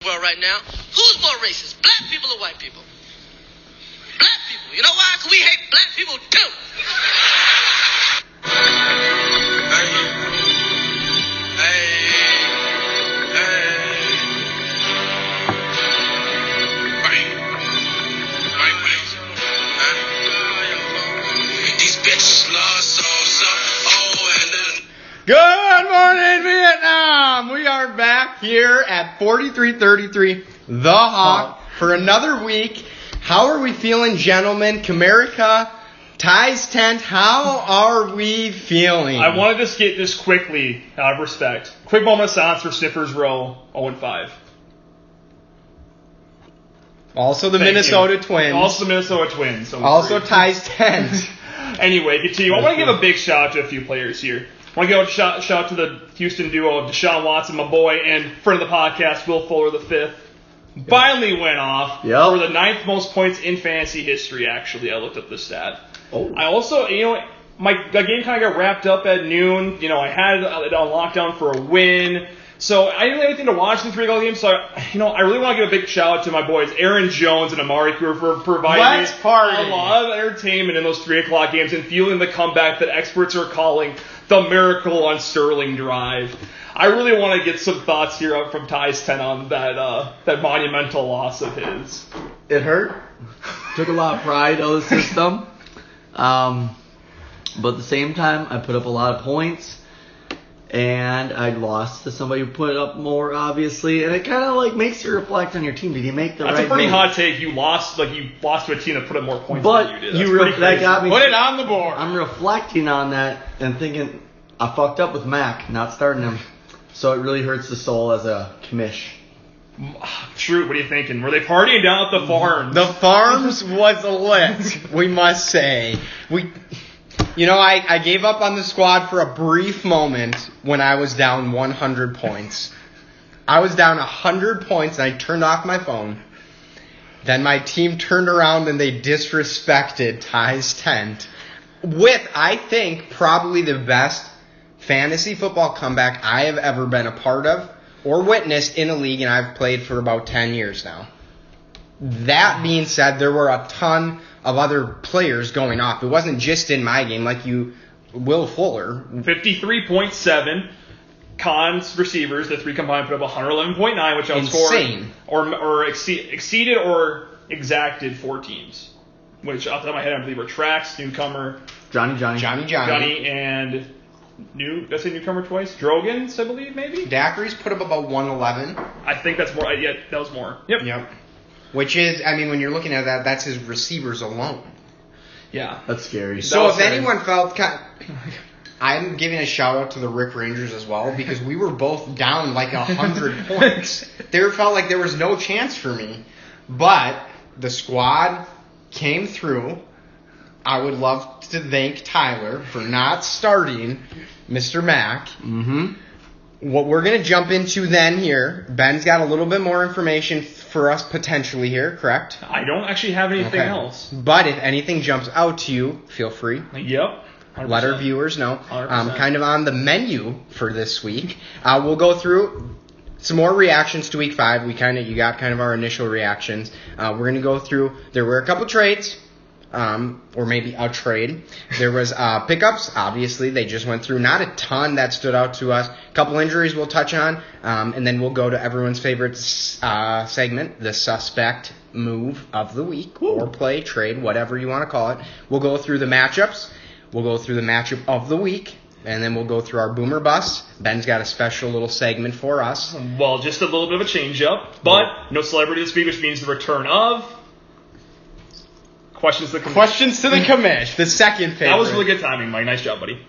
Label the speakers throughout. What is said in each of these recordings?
Speaker 1: world right now. Who's more racist, black people or white people? Black people. You know why? Because we hate black people too.
Speaker 2: Good morning, Vietnam! We are back here at 4333 The Hawk for another week. How are we feeling, gentlemen? Comerica, Ty's Tent, how are we feeling?
Speaker 3: I want to just get this quickly, out of respect. Quick moment of silence for Sniffers Row 0-5.
Speaker 2: Also the
Speaker 3: Thank
Speaker 2: Minnesota
Speaker 3: you.
Speaker 2: Twins.
Speaker 3: Also the Minnesota Twins.
Speaker 2: Also Ty's Tent.
Speaker 3: Anyway, continue. I want to give a big shout out to a few players here. I want to give a shout out to the Houston duo of Deshaun Watson, my boy, and friend of the podcast, Will Fuller V. Finally went off for the 9th most points in fantasy history, actually. I looked up the stat.
Speaker 2: Oh.
Speaker 3: I also, my game kind of got wrapped up at noon. I had it on lockdown for a win. So I didn't have anything to watch in the 3 o'clock game. So, I really want to give a big shout out to my boys, Aaron Jones and Amari Cooper, for providing me a lot of entertainment in those 3 o'clock games and fueling the comeback that experts are calling the Miracle on Sterling drive. I really want to get some thoughts here up from Ty's Tent on that monumental loss of his.
Speaker 4: It hurt. Took a lot of pride out of the system. But at the same time, I put up a lot of points. And I lost to somebody who put up more, obviously. And it kind of makes you reflect on your team. Did you make the right move?
Speaker 3: That's a pretty hot take. You lost to a team that put up more points
Speaker 4: but
Speaker 3: than you did.
Speaker 4: That got me.
Speaker 2: Put it on the board.
Speaker 4: I'm reflecting on that and thinking, I fucked up with Mac, not starting him. So it really hurts the soul as a commish.
Speaker 3: True, what are you thinking? Were they partying down at the farms?
Speaker 2: The farms was lit, we must say. I gave up on the squad for a brief moment when I was down 100 points. I was down 100 points and I turned off my phone. Then my team turned around and they disrespected Ty's Tent with, I think, probably the best fantasy football comeback I have ever been a part of or witnessed in a league, and I've played for about 10 years now. That being said, there were a ton of other players going off. It wasn't just in my game, like Will Fuller.
Speaker 3: 53.7. Cons receivers, the 3 combined, put up 111.9, which outscored
Speaker 2: insane.
Speaker 3: or exceeded or exacted 4 teams. Which, off the top of my head, I believe were Trax, Newcomer, Johnny, and did I say Newcomer twice? Drogans, I believe, maybe?
Speaker 2: Daiquiris put up about 111.
Speaker 3: I think that's more. Yeah, that was more. Yep.
Speaker 2: Which is, when you're looking at that, that's his receivers alone.
Speaker 3: Yeah.
Speaker 4: That's scary.
Speaker 2: So if anyone felt I'm giving a shout out to the Rick Rangers as well, because we were both down 100 points. There felt like there was no chance for me. But the squad came through. I would love to thank Tyler for not starting Mr. Mack.
Speaker 4: Mm-hmm.
Speaker 2: What we're going to jump into then here, Ben's got a little bit more information for us potentially here, correct?
Speaker 3: I don't actually have anything else.
Speaker 2: But if anything jumps out to you, feel free.
Speaker 3: Yep. 100%.
Speaker 2: Let our viewers know.
Speaker 3: 100%.
Speaker 2: Kind of on the menu for this week, we'll go through some more reactions to Week 5. You got kind of our initial reactions. We're going to go through. There were a couple trades. Or maybe a trade. There was pickups. Obviously, they just went through. Not a ton that stood out to us. A couple injuries we'll touch on, and then we'll go to everyone's favorite segment, the suspect move of the week, or play, trade, whatever you want to call it. We'll go through the matchups. We'll go through the matchup of the week, and then we'll go through our boomer bust. Ben's got a special little segment for us.
Speaker 3: Well, just a little bit of a change-up, but no celebrity this week, which means the return of Questions to the
Speaker 2: commish. The second favorite.
Speaker 3: That was really good timing, Mike. Nice job, buddy.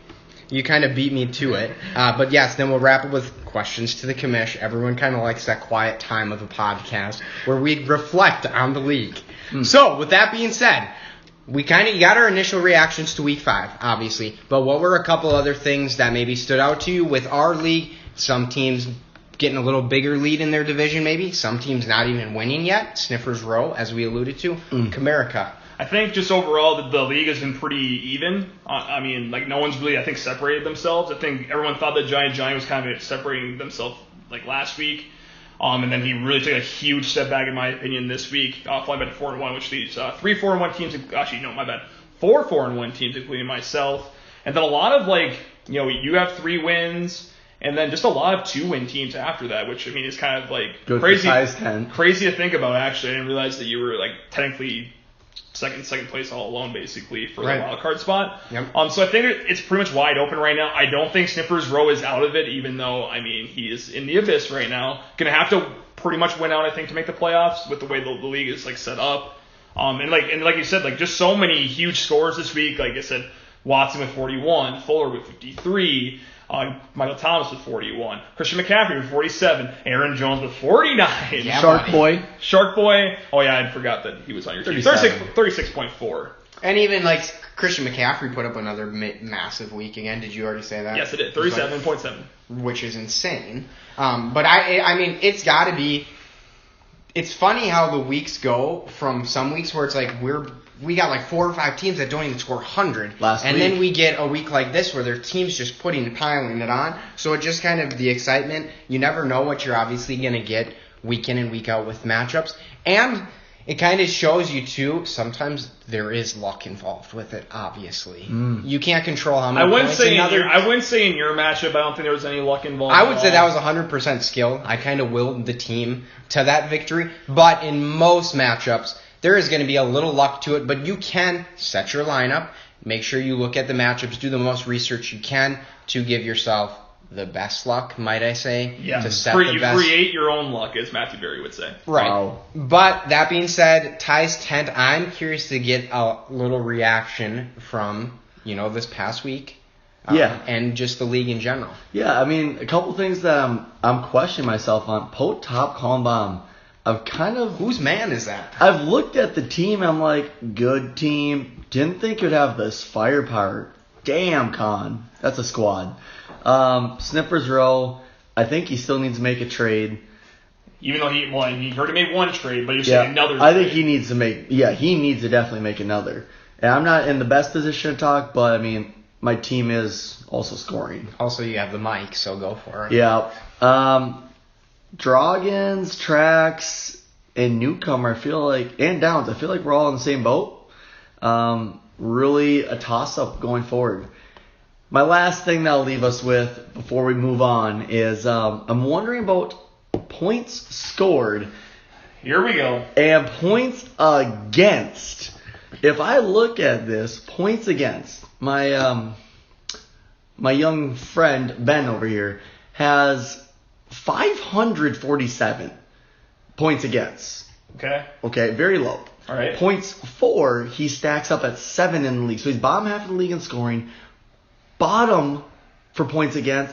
Speaker 2: You kind of beat me to it. But yes, then we'll wrap up with questions to the commish. Everyone kind of likes that quiet time of the podcast where we reflect on the league. So, with that being said, we kind of got our initial reactions to Week 5, obviously. But what were a couple other things that maybe stood out to you with our league? Some teams getting a little bigger lead in their division, maybe. Some teams not even winning yet. Sniffers Row, as we alluded to. Comerica.
Speaker 3: I think just overall the league has been pretty even. No one's really, separated themselves. I think everyone thought that Giant was kind of separating themselves last week. And then he really took a huge step back, in my opinion, this week, flying back to 4-1, which leaves 3 4-1 teams. Actually, no, my bad. 4 4-1 teams, including myself. And then a lot of you have 3 wins, and then just a lot of 2-win teams after that, which I mean is kind of
Speaker 4: Good
Speaker 3: crazy.
Speaker 4: for size 10.
Speaker 3: Crazy to think about. Actually, I didn't realize that you were technically second place all alone, basically, for the wild card spot.
Speaker 2: Yep.
Speaker 3: So I think it's pretty much wide open right now. I don't think Snipper's Row is out of it, even though I mean he is in the abyss right now. Gonna have to pretty much win out, I think, to make the playoffs with the way the league is set up. And like you said, just so many huge scores this week. Like I said, Watson with 41, Fuller with 53. Michael Thomas with 41, Christian McCaffrey with 47, Aaron Jones with 49.
Speaker 2: Yeah,
Speaker 4: Shark Boy.
Speaker 3: Shark Boy. Oh yeah, I forgot that he was on your team. 36.4.
Speaker 2: And even Christian McCaffrey put up another massive week again. Did you already say that?
Speaker 3: Yes, it did. 37.7.
Speaker 2: Which is insane. But I mean, it's got to be. It's funny how the weeks go from some weeks where it's we got 4 or 5 teams that don't even score 100. And then we get a week like this where their team's just piling it on. So it just kind of the excitement. You never know what you're obviously going to get week in and week out with matchups. And it kind of shows you, too, sometimes there is luck involved with it, obviously. You can't control how many
Speaker 3: I wouldn't
Speaker 2: points
Speaker 3: say in your matchup, I don't think there was any luck involved.
Speaker 2: I would say that was 100% skill. I kind of willed the team to that victory. But in most matchups, there is going to be a little luck to it. But you can set your lineup. Make sure you look at the matchups. Do the most research you can to give yourself the best luck, might I say.
Speaker 3: Yeah.
Speaker 2: To set
Speaker 3: You create your own luck, as Matthew Berry would say.
Speaker 2: Right.
Speaker 4: Wow.
Speaker 2: But that being said, Ty's tent, I'm curious to get a little reaction from, this past week.
Speaker 4: Yeah.
Speaker 2: And just the league in general.
Speaker 4: Yeah, I mean, a couple things that I'm questioning myself on. Pote Top Calm. I've kind of...
Speaker 2: Whose man is that?
Speaker 4: I've looked at the team, I'm like, good team. Didn't think it'd have this firepower. Damn, Con. That's a squad. Snipper's Row, I think he still needs to make a trade.
Speaker 3: Even though he already made one trade, but you're saying another trade.
Speaker 4: I think he needs to definitely make another. And I'm not in the best position to talk, but I mean, my team is also scoring.
Speaker 2: Also, you have the mic, so go for it.
Speaker 4: Yeah. Droggins, Trax, and Newcomer, and Downs, I feel like we're all in the same boat. Really a toss-up going forward. My last thing that I'll leave us with before we move on is I'm wondering about points scored.
Speaker 3: Here we go.
Speaker 4: And points against. If I look at this, points against, my young friend Ben over here has 547 points against. Okay, very low.
Speaker 3: All right.
Speaker 4: Points for, he stacks up at 7 in the league. So he's bottom half of the league in scoring. Bottom for points against.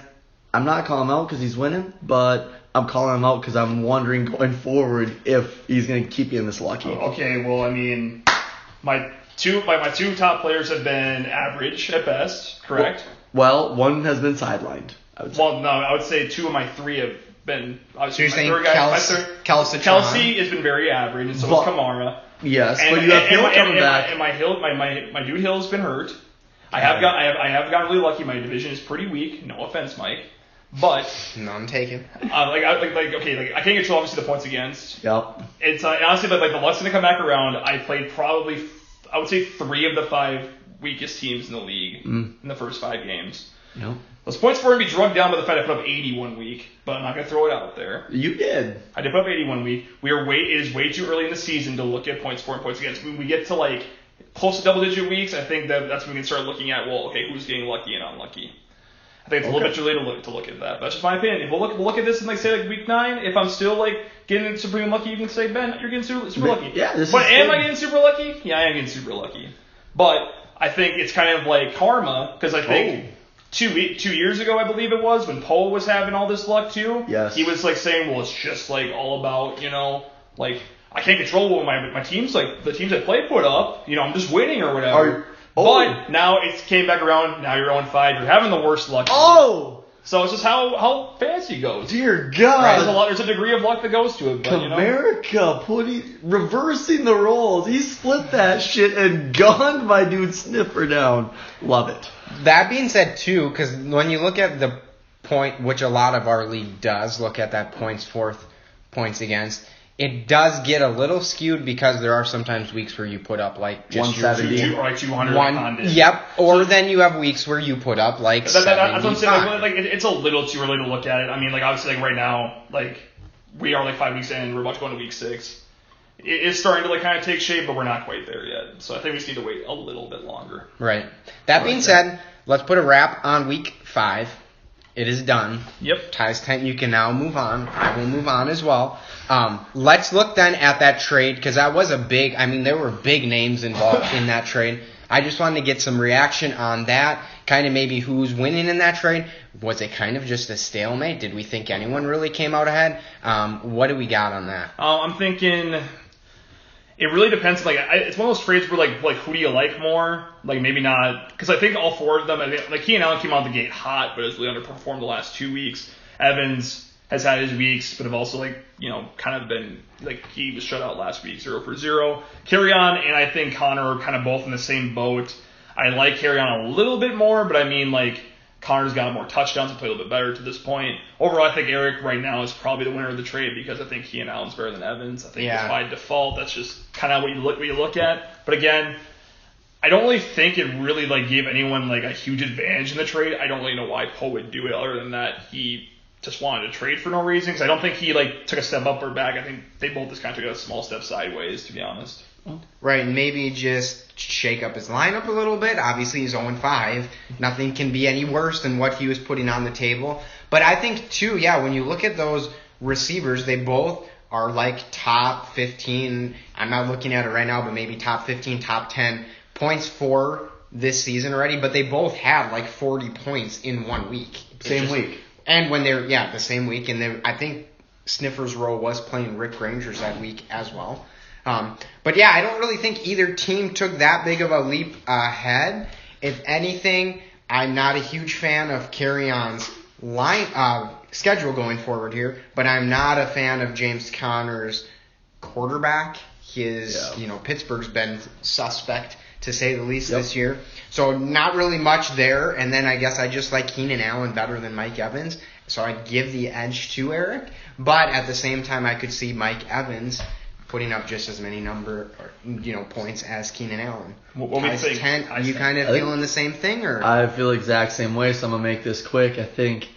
Speaker 4: I'm not calling him out because he's winning, but I'm calling him out because I'm wondering going forward if he's going to keep being this lucky.
Speaker 3: Okay, well, I mean, my two top players have been average at best, correct?
Speaker 4: Well, one has been sidelined.
Speaker 3: Well, no, I would say 2 of my 3 have been.
Speaker 2: So you're saying Kelsey
Speaker 3: has been very average, and so is Kamara.
Speaker 4: Yes,
Speaker 3: and,
Speaker 4: but you have Hill coming back.
Speaker 3: And my dude Hill's been hurt. I have gotten really lucky. My division is pretty weak. No offense, Mike, but
Speaker 2: none taken.
Speaker 3: I can't control obviously the points against.
Speaker 4: Yep.
Speaker 3: It's honestly, but the luck's gonna come back around. I played probably I would say 3 of the 5 weakest teams in the league in the first 5 games.
Speaker 4: Yep.
Speaker 3: Those points for him to be drugged down by the fact I put up 80 one week, but I'm not gonna throw it out there.
Speaker 4: You did.
Speaker 3: I did put up 80 one week. It is way too early in the season to look at points for and points against. When we get to close to double-digit weeks, I think that's when we can start looking at, who's getting lucky and unlucky. I think it's a little bit too late to look at that. But that's just my opinion. If we'll look at this in week 9, if I'm still getting supreme lucky, you can say, Ben, you're getting super lucky.
Speaker 4: Yeah,
Speaker 3: am I getting super lucky? Yeah, I am getting super lucky. But I think it's kind of like karma, because I think 2 years ago, I believe it was, when Poe was having all this luck too.
Speaker 4: Yes.
Speaker 3: He was saying, well, it's just all about, I can't control what my teams, the teams I play put up, I'm just winning or whatever. But now it came back around, now you're 0-5, you're having the worst luck.
Speaker 4: Oh!
Speaker 3: So it's just how fancy goes.
Speaker 4: Dear God.
Speaker 3: Right? There's a degree of luck that goes to it. But,
Speaker 4: America reversing the roles. He split that shit and gunned my dude Sniffer down. Love it.
Speaker 2: That being said, too, because when you look at the point, which a lot of our league does, look at that points points against. It does get a little skewed because there are sometimes weeks where you put up like just
Speaker 4: 170.
Speaker 3: Or like 200
Speaker 2: one.
Speaker 3: on it.
Speaker 2: Yep. Or then you have weeks where you put up like
Speaker 3: That's what I'm saying.
Speaker 2: 75.
Speaker 3: Like, it's a little too early to look at it. I mean, like obviously, like right now, like we are like 5 weeks in. We're about to go into week 6. It's starting to like kind of take shape, but we're not quite there yet. So I think we just need to wait a little bit longer.
Speaker 2: Right. That being said, let's put a wrap on week 5. It is done.
Speaker 3: Yep.
Speaker 2: Ties tent, you can now move on. I will move on as well. Let's look then at that trade because that was there were big names involved in that trade. I just wanted to get some reaction on that, kind of maybe who's winning in that trade. Was it kind of just a stalemate? Did we think anyone really came out ahead? What do we got on that?
Speaker 3: I'm thinking it really depends. Like it's one of those trades where like who do you like more? Like maybe not because I think all 4 of them. Like Keenan Allen came out the gate hot, but has really underperformed the last 2 weeks. Evans has had his weeks, but have also kind of been like he was shut out last week, 0 for 0. Kerryon and I think Connor are kind of both in the same boat. I like Kerryon a little bit more, but I mean like Connor's got more touchdowns and played a little bit better to this point. Overall, I think Eric right now is probably the winner of the trade because I think Keenan Allen's better than Evans. I think just by default, that's just kind of what you look at. But again, I don't really think it really like gave anyone like a huge advantage in the trade. I don't really know why Poe would do it other than that he just wanted to trade for no reason. Because I don't think he like took a step up or back. I think they both just kind of took a small step sideways, to be honest.
Speaker 2: Right, and maybe just shake up his lineup a little bit. Obviously, he's 0-5. Nothing can be any worse than what he was putting on the table. But I think, too, when you look at those receivers, they both are like top 15. I'm not looking at it right now, but maybe top 15, top 10 points for this season already. But they both had like 40 points in 1 week.
Speaker 4: Same week.
Speaker 2: And when they're, the same week. And I think Sniffers Row was playing Rick Rangers that week as well. But I don't really think either team took that big of a leap ahead. If anything, I'm not a huge fan of Kerryon's schedule going forward here, but I'm not a fan of James Conner's quarterback. Pittsburgh's been suspect to say the least this year. So not really much there. And then I guess I just like Keenan Allen better than Mike Evans. So I give the edge to Eric. But at the same time, I could see Mike Evans putting up just as many points as Keenan Allen.
Speaker 3: What do you think?
Speaker 2: Are you kind of feeling the same thing? Or
Speaker 4: I feel the exact same way, so I'm going to make this quick. I think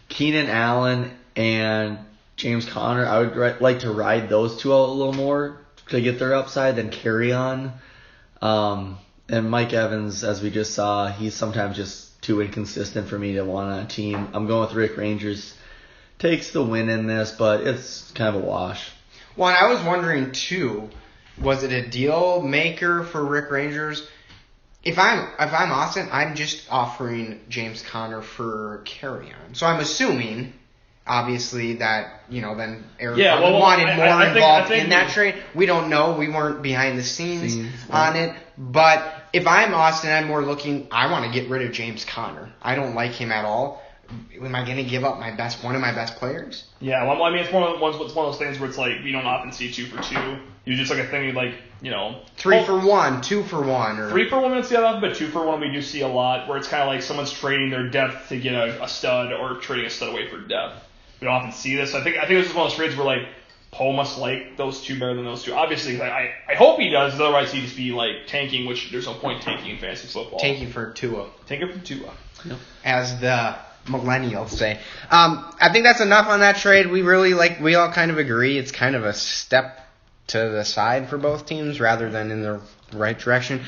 Speaker 4: Keenan Allen and James Conner, I would like to ride those two out a little more to get their upside than Kerryon. And Mike Evans, as we just saw, he's sometimes just too inconsistent for me to want on a team. I'm going with Rick Rangers. Takes the win in this, but it's kind of a wash.
Speaker 2: Well, and I was wondering, too, was it a deal maker for Rick Rangers? If I'm Austin, I'm just offering James Conner for Kerryon. So I'm assuming, obviously, that, then Eric wanted more involved in that trade. We don't know. We weren't behind the scenes on it. But if I'm Austin, I'm more looking, I want to get rid of James Conner. I don't like him at all. Am I going to give up one of my best players?
Speaker 3: Yeah, well, I mean, it's one of those things where it's like we don't often see 2 for 2. You just like a thing like
Speaker 2: 3 for 1, 2 for 1, or
Speaker 3: 3 for 1 we don't see a lot, but 2 for 1 we do see a lot. Where it's kind of like someone's trading their depth to get a stud or trading a stud away for depth. We don't often see this. So I think this is one of those trades where like Poe must like those 2 better than those 2. Obviously, I hope he does. Otherwise, he'd just be like tanking, which there's no point tanking in fantasy football.
Speaker 2: Tanking for Tua.
Speaker 3: Tanking for Tua.
Speaker 4: Yep.
Speaker 2: As the millennials say. I think that's enough on that trade. We all kind of agree it's kind of a step to the side for both teams rather than in the right direction.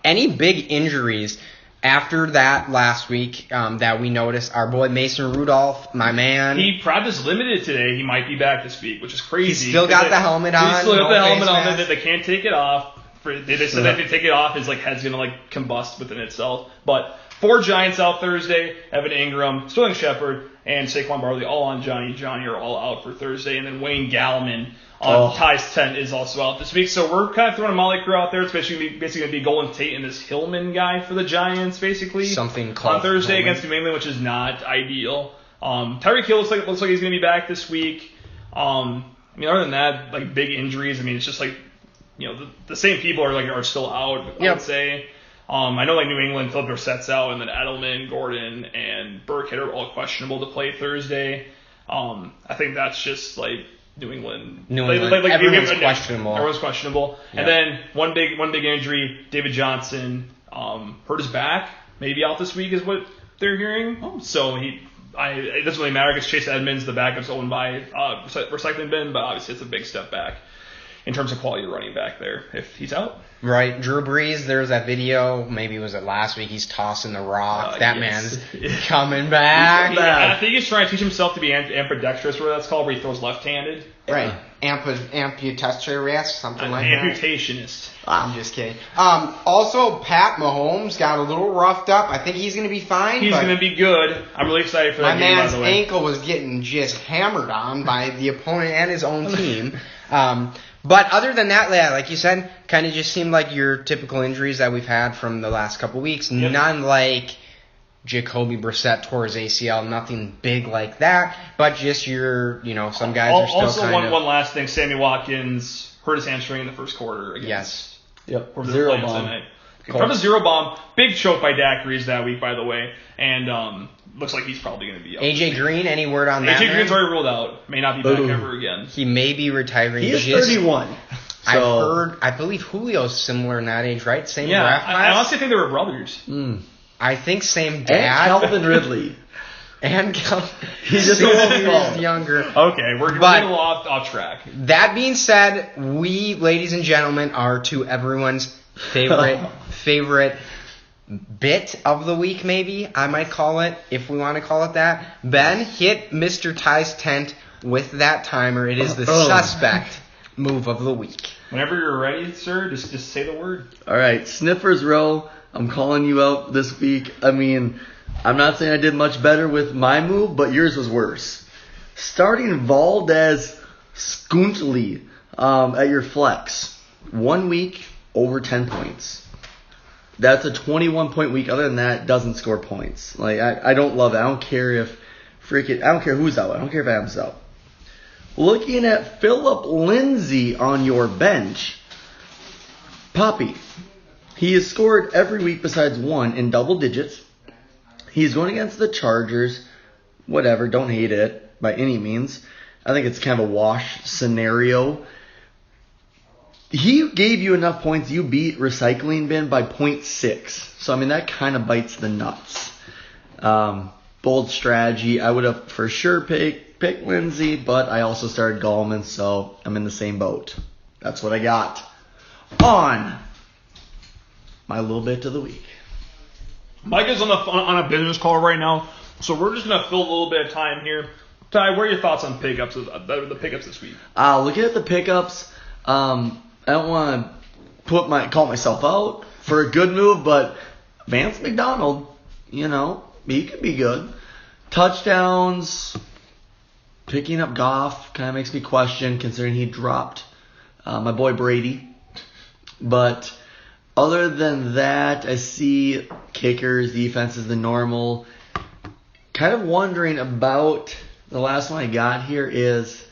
Speaker 2: Any big injuries after that last week that we noticed? Our boy Mason Rudolph, my man.
Speaker 3: He practiced limited today. He might be back this week, which is crazy.
Speaker 2: He's still got the helmet on.
Speaker 3: He's still got the helmet on.
Speaker 2: Mask.
Speaker 3: They can't take it off. They said that if they take it off, his head's gonna combust within itself. But 4 Giants out Thursday. Evan Ingram, Sterling Shepard, and Saquon Barkley all on Johnny. Johnny are all out for Thursday. And then Wayne Gallman on Ty's tent is also out this week. So we're kind of throwing a Molly crew out there. It's basically going to be Golden Tate and this Hillman guy for the Giants, basically.
Speaker 2: Something called
Speaker 3: on Thursday
Speaker 2: Hillman
Speaker 3: against New England, which is not ideal. Tyreek Hill looks like he's going to be back this week. I mean, other than that, big injuries. I mean, it's just the same people are still out. I would say. I know New England, Philip Dorsett's out, and then Edelman, Gordon, and Burkhead are all questionable to play Thursday. I think that's just New England.
Speaker 2: New England. Everyone's questionable.
Speaker 3: Everyone's questionable.
Speaker 2: Yeah.
Speaker 3: And then one big injury, David Johnson hurt his back, maybe out this week is what they're hearing. So it doesn't really matter because Chase Edmonds, the backup's owned by recycling bin, but obviously it's a big step back in terms of quality running back there if he's out.
Speaker 2: Right, Drew Brees, there's that video, maybe was it last week, he's tossing the rock. That
Speaker 3: yes.
Speaker 2: man's coming back.
Speaker 3: I think he's trying to teach himself to be ambidextrous, whatever that's called, where he throws left-handed.
Speaker 2: Right, amputationist, something like that.
Speaker 3: Amputationist.
Speaker 2: I'm just kidding. Also, Pat Mahomes got a little roughed up. I think he's going to be fine.
Speaker 3: He's going to be good. I'm really excited for that game, by
Speaker 2: man's
Speaker 3: the way.
Speaker 2: ankle was getting just hammered on by the opponent and his own team. But other than that, like you said, kind of just seemed like your typical injuries that we've had from the last couple weeks.
Speaker 3: Yep.
Speaker 2: None like Jacoby Brissett tore his ACL, nothing big like that, but just some guys are still
Speaker 3: also,
Speaker 2: kind of...
Speaker 3: one last thing, Sammy Watkins hurt his hamstring in the first quarter against...
Speaker 2: Yes.
Speaker 4: Yep.
Speaker 3: Or
Speaker 4: Zero
Speaker 3: Lions
Speaker 4: bomb.
Speaker 3: tonight. From the zero bomb, big choke by Dak Reeves that week, by the way, and looks like he's probably going to be out.
Speaker 2: AJ Green, any word on that?
Speaker 3: AJ Green's already ruled out. May not be back
Speaker 4: Boom.
Speaker 3: ever again.
Speaker 2: He may be retiring.
Speaker 4: He is 31.
Speaker 2: I believe Julio's similar in that age, right? Same draft class?
Speaker 3: I honestly think they were brothers.
Speaker 2: I think same
Speaker 4: And
Speaker 2: dad.
Speaker 4: Calvin Ridley.
Speaker 2: And Calvin.
Speaker 4: He's just
Speaker 2: 6
Speaker 4: a
Speaker 2: years
Speaker 4: little
Speaker 2: younger.
Speaker 3: Okay, we're getting a little off track.
Speaker 2: That being said, we, ladies and gentlemen, are to everyone's favorite bit of the week, maybe I might call it, if we want to call it that. Ben, hit Mr. Ty's tent with that timer. It is the suspect move of the week.
Speaker 3: Whenever you're ready, sir, just say the word.
Speaker 4: All right, Sniffers Row, I'm calling you out this week. I mean, I'm not saying I did much better with my move, but yours was worse. Starting Valdez Scuntley at your flex. 1 week, over 10 points. That's a 21-point week. Other than that, doesn't score points. Like I don't love it. I don't care I don't care who's out. I don't care if Adam's out. Looking at Phillip Lindsay on your bench. Poppy. He has scored every week besides one in double digits. He's going against the Chargers. Whatever, don't hate it by any means. I think it's kind of a wash scenario. He gave you enough points. You beat Recycling Bin by 0.6. So, I mean, that kind of bites the nuts. Bold strategy. I would have for sure picked Lindsay, but I also started Gallman, so I'm in the same boat. That's what I got on my little bit of the week.
Speaker 3: Mike is on a business call right now, so we're just going to fill a little bit of time here. Ty, what are your thoughts on pickups? The pickups this week?
Speaker 4: Looking at the pickups, I don't want to call myself out for a good move, but Vance McDonald, he could be good. Touchdowns, picking up Goff kind of makes me question, considering he dropped my boy Brady. But other than that, I see kickers, defenses, the normal. Kind of wondering about the last one I got here is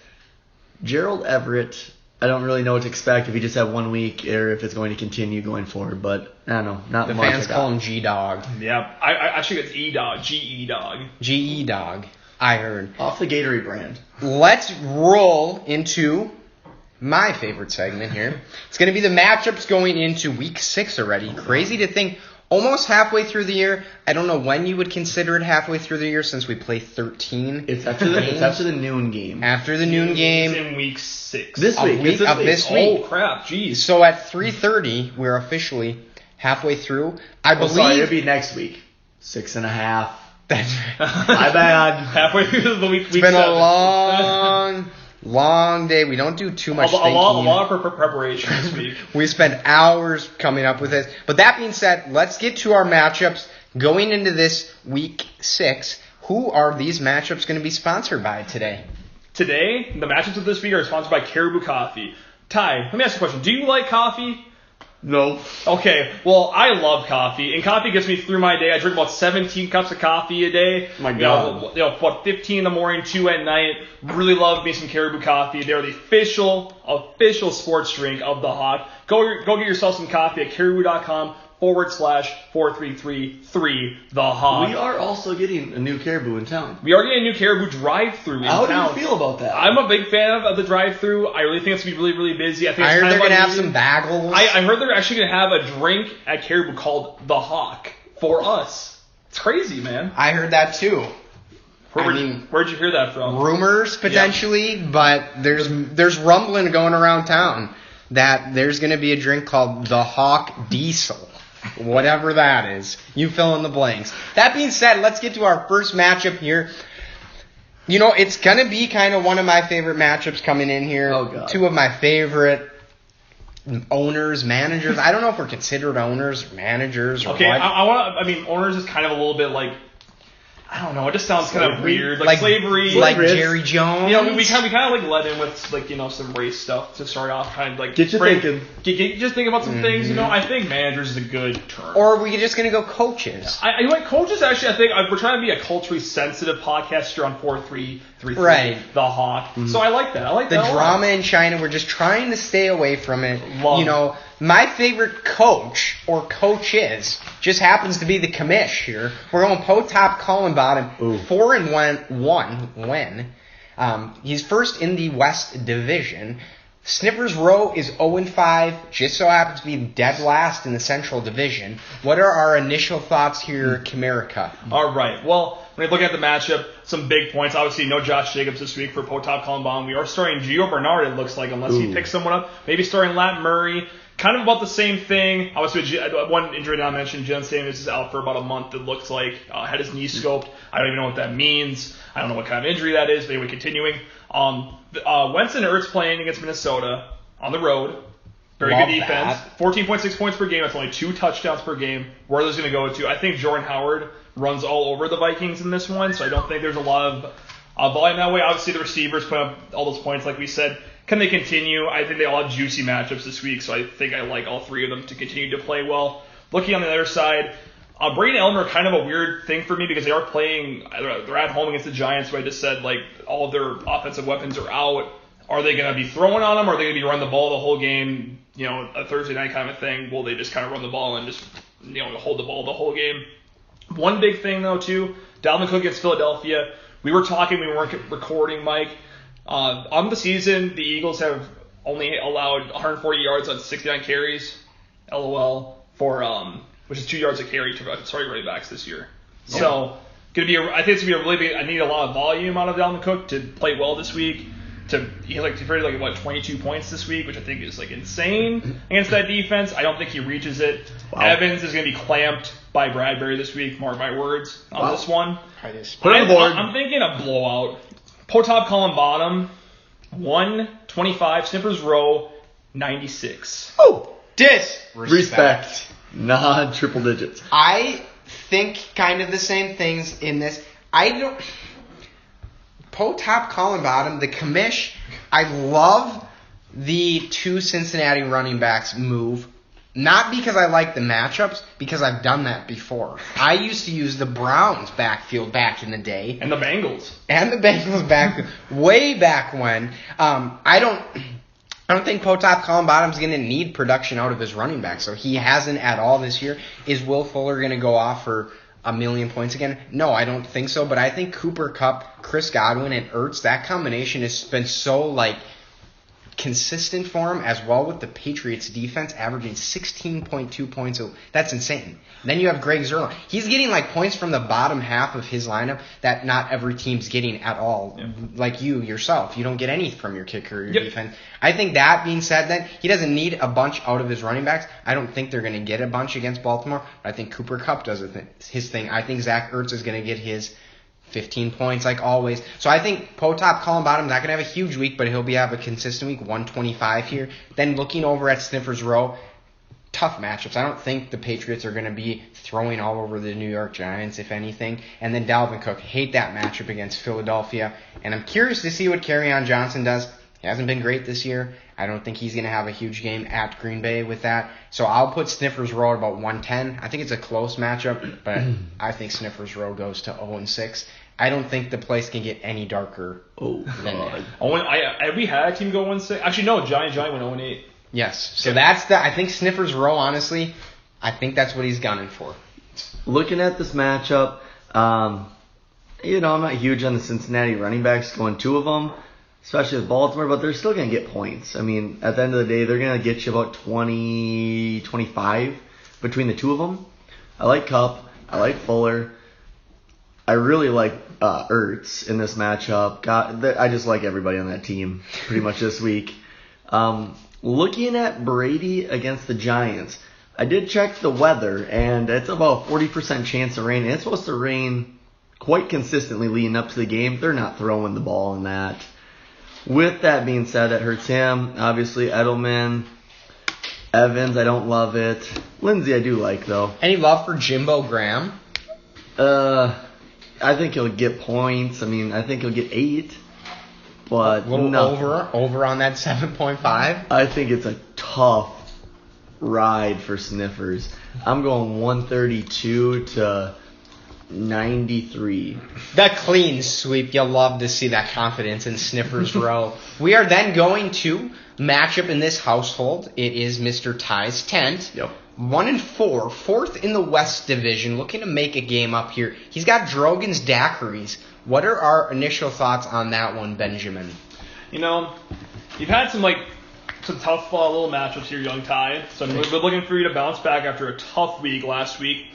Speaker 4: Gerald Everett. I don't really know what to expect if he just had 1 week or if it's going to continue going forward, but I don't know. Not
Speaker 2: The
Speaker 4: much.
Speaker 2: fans call him G-Dog.
Speaker 3: Yeah, I actually it's E-Dog, G-E-Dog.
Speaker 2: G-E-Dog, I heard.
Speaker 4: Off the Gatorade brand.
Speaker 2: Let's roll into my favorite segment here. It's going to be the matchups going into week 6 already. Crazy to think. Almost halfway through the year. I don't know when you would consider it halfway through the year since we play 13.
Speaker 4: It's after the noon game.
Speaker 2: After the noon game.
Speaker 3: It's in week 6.
Speaker 4: This week.
Speaker 2: This week.
Speaker 3: Oh, crap. Jeez.
Speaker 2: So at 3:30, we're officially halfway through. I believe.
Speaker 4: Sorry, it'll be next week. 6.5.
Speaker 2: That's
Speaker 4: My bad.
Speaker 3: Halfway through the week.
Speaker 2: It's been a long day. We don't do too much thinking.
Speaker 3: A lot of preparation this week.
Speaker 2: We spent hours coming up with this. But that being said, let's get to our matchups going into this week 6. Who are these matchups going to be sponsored by today?
Speaker 3: Today, the matchups of this week are sponsored by Caribou Coffee. Ty, let me ask you a question. Do you like coffee?
Speaker 4: No.
Speaker 3: Okay, well, I love coffee, and coffee gets me through my day. I drink about 17 cups of coffee a day.
Speaker 4: My God.
Speaker 3: About 15 in the morning, 2 at night. Really love me some Caribou Coffee. They're the official sports drink of the Hawk. Go get yourself some coffee at caribou.com. /4333 The Hawk.
Speaker 4: We are also getting a new Caribou in town.
Speaker 3: We are getting a new Caribou drive-through in
Speaker 4: How
Speaker 3: town.
Speaker 4: do you feel about that?
Speaker 3: I'm a big fan of the drive-through. I really think it's going to be really, really busy. I think
Speaker 2: I
Speaker 3: it's
Speaker 2: heard
Speaker 3: kind
Speaker 2: they're
Speaker 3: of
Speaker 2: gonna have
Speaker 3: unusual.
Speaker 2: some bagels.
Speaker 3: I heard they're actually going to have a drink at Caribou called The Hawk for us. It's crazy, man.
Speaker 2: I heard that too.
Speaker 3: Where'd you hear that from?
Speaker 2: Rumors potentially, but there's rumbling going around town that there's going to be a drink called the Hawk Diesel. Whatever that is. You fill in the blanks. That being said, let's get to our first matchup here. You know, it's going to be kind of one of my favorite matchups coming in here.
Speaker 4: Oh, God.
Speaker 2: Two of my favorite owners, managers. I don't know if we're considered owners or managers or
Speaker 3: Okay,
Speaker 2: what.
Speaker 3: I mean, owners is kind of a little bit like, I don't know, it just sounds kind of
Speaker 4: Slavery?
Speaker 3: weird. Like slavery.
Speaker 2: Like
Speaker 4: Slavery.
Speaker 2: Jerry Jones.
Speaker 3: You know, we kind of like let in with like, you know, some race stuff to start off, kind of like
Speaker 4: Get you thinking.
Speaker 3: Just think about some things. You know, I think managers is a good term.
Speaker 2: Or are we just going to go coaches?
Speaker 3: You know what, coaches actually, I think we're trying to be a culturally sensitive podcast here on 4-3-3-3,
Speaker 2: Right.
Speaker 3: The Hawk. So I like that. I like
Speaker 2: The
Speaker 3: that. a lot.
Speaker 2: drama in China, we're just trying to stay away from it.
Speaker 3: Love
Speaker 2: You know, my favorite coach or coaches just happens to be the commish here. We're going Potop Colin Bottom,
Speaker 4: Ooh.
Speaker 2: 4-1 win. He's first in the West Division. Snippers Row is 0-5, just so happens to be dead last in the Central Division. What are our initial thoughts here, Comerica?
Speaker 3: All right. Well, when you look at the matchup, some big points. Obviously, no Josh Jacobs this week for Potop Columban. We are starting Gio Bernard, it looks like, unless he
Speaker 4: Ooh.
Speaker 3: picks someone up. Maybe starting Lat Murray. Kind of about the same thing. Obviously, one injury that I mentioned, Jen Stamos is out for about a month, it looks like. Had his knee scoped. I don't even know what that means. I don't know what kind of injury that is. But anyway, continuing. Wentz and Ertz playing against Minnesota on the road. Very
Speaker 2: Love
Speaker 3: good defense.
Speaker 2: that.
Speaker 3: 14.6 points per game. That's only 2 touchdowns per game. Where those going to go to? I think Jordan Howard runs all over the Vikings in this one, so I don't think there's a lot of volume that way. Obviously, the receivers put up all those points, like we said. Can they continue? I think they all have juicy matchups this week, so I think I like all three of them to continue to play well. Looking on the other side, Brady and Elmer are kind of a weird thing for me because they are playing, they're at home against the Giants, so I just said, like, all of their offensive weapons are out. Are they going to be throwing on them? Or are they going to be running the ball the whole game? You know, a Thursday night kind of thing. Will they just kind of run the ball and just, you know, hold the ball the whole game? One big thing, though, too, Dalvin Cook against Philadelphia. We were talking, we weren't recording, Mike. On the season, the Eagles have only allowed 140 yards on 69 carries, LOL, for which is 2 yards a carry to starting running backs this year.
Speaker 2: Yeah.
Speaker 3: So, I think it's gonna be a really big. I need a lot of volume out of Dalvin Cook to play well this week. He's like 22 points this week, which I think is like insane against that defense. I don't think he reaches it.
Speaker 4: Wow.
Speaker 3: Evans is gonna be clamped by Bradbury this week. Mark my words on this one.
Speaker 2: I just
Speaker 4: Put it on the board.
Speaker 3: I'm thinking a blowout. Potop Colin Bottom, 125. Snippers Row, 96.
Speaker 4: Oh,
Speaker 2: disrespect.
Speaker 4: respect. Non-triple digits.
Speaker 2: I think kind of the same things in this. I don't. Potop Colin Bottom, the commish. I love the two Cincinnati running backs move. Not because I like the matchups, because I've done that before. I used to use the Browns backfield back in the day.
Speaker 3: And the Bengals.
Speaker 2: And the Bengals backfield. Way back when. I don't think Potop Colin Bottom's going to need production out of his running back, so he hasn't at all this year. Is Will Fuller going to go off for 1,000,000 points again? No, I don't think so, but I think Cooper Kupp, Chris Godwin, and Ertz, that combination has been so, like, consistent for him, as well with the Patriots defense averaging 16.2 points. That's insane. And then you have Greg Zerline. He's getting like points from the bottom half of his lineup that not every team's getting at all.
Speaker 3: Yep.
Speaker 2: Like you yourself. You don't get any from your kicker or your
Speaker 3: Yep.
Speaker 2: defense. I think that being said, then he doesn't need a bunch out of his running backs. I don't think they're going to get a bunch against Baltimore. But I think Cooper Kupp does his thing. I think Zach Ertz is going to get his 15 points like always. So I think Potop Colin Bottom's not going to have a huge week, but he'll have a consistent week, 125 here. Then looking over at Sniffers Row, tough matchups. I don't think the Patriots are going to be throwing all over the New York Giants, if anything. And then Dalvin Cook, hate that matchup against Philadelphia. And I'm curious to see what Kerryon Johnson does. He hasn't been great this year. I don't think he's going to have a huge game at Green Bay with that. So I'll put Sniffers Row at about 110. I think it's a close matchup, but I think Sniffers Row goes to 0-6. I don't think the place can get any darker
Speaker 4: Oh,
Speaker 2: than that.
Speaker 4: God.
Speaker 3: Have we had a team go 1-6? Actually, no. Giant went 0-8.
Speaker 2: Yes. So that's I think Sniffers Row, honestly, I think that's what he's gunning for.
Speaker 4: Looking at this matchup, I'm not huge on the Cincinnati running backs, going 2 of them, especially with Baltimore, but they're still going to get points. I mean, at the end of the day, they're going to get you about 20, 25 between the 2 of them. I like Kupp. I like Fuller. I really like Ertz in this matchup. I just like everybody on that team pretty much this week. Looking at Brady against the Giants, I did check the weather, and it's about 40% chance of rain. And it's supposed to rain quite consistently leading up to the game. They're not throwing the ball in that. With that being said, it hurts him. Obviously, Edelman, Evans, I don't love it. Lindsey, I do like, though.
Speaker 2: Any love for Jimbo Graham?
Speaker 4: I think he'll get points. I mean, I think he'll get 8. But
Speaker 2: A little
Speaker 4: no.
Speaker 2: over on that 7.5.
Speaker 4: I think it's a tough ride for Sniffers. I'm going 132 to 93.
Speaker 2: The clean sweep. You'll love to see that confidence in Sniffers Row. We are then going to matchup in this household. It is Mr. Ty's tent.
Speaker 4: Yep.
Speaker 2: 1-4, 4th in the West Division, looking to make a game up here. He's got Drogon's daiquiris. What are our initial thoughts on that one, Benjamin?
Speaker 3: You've had some tough little matchups here, young Ty. So I'm looking for you to bounce back after a tough week last week.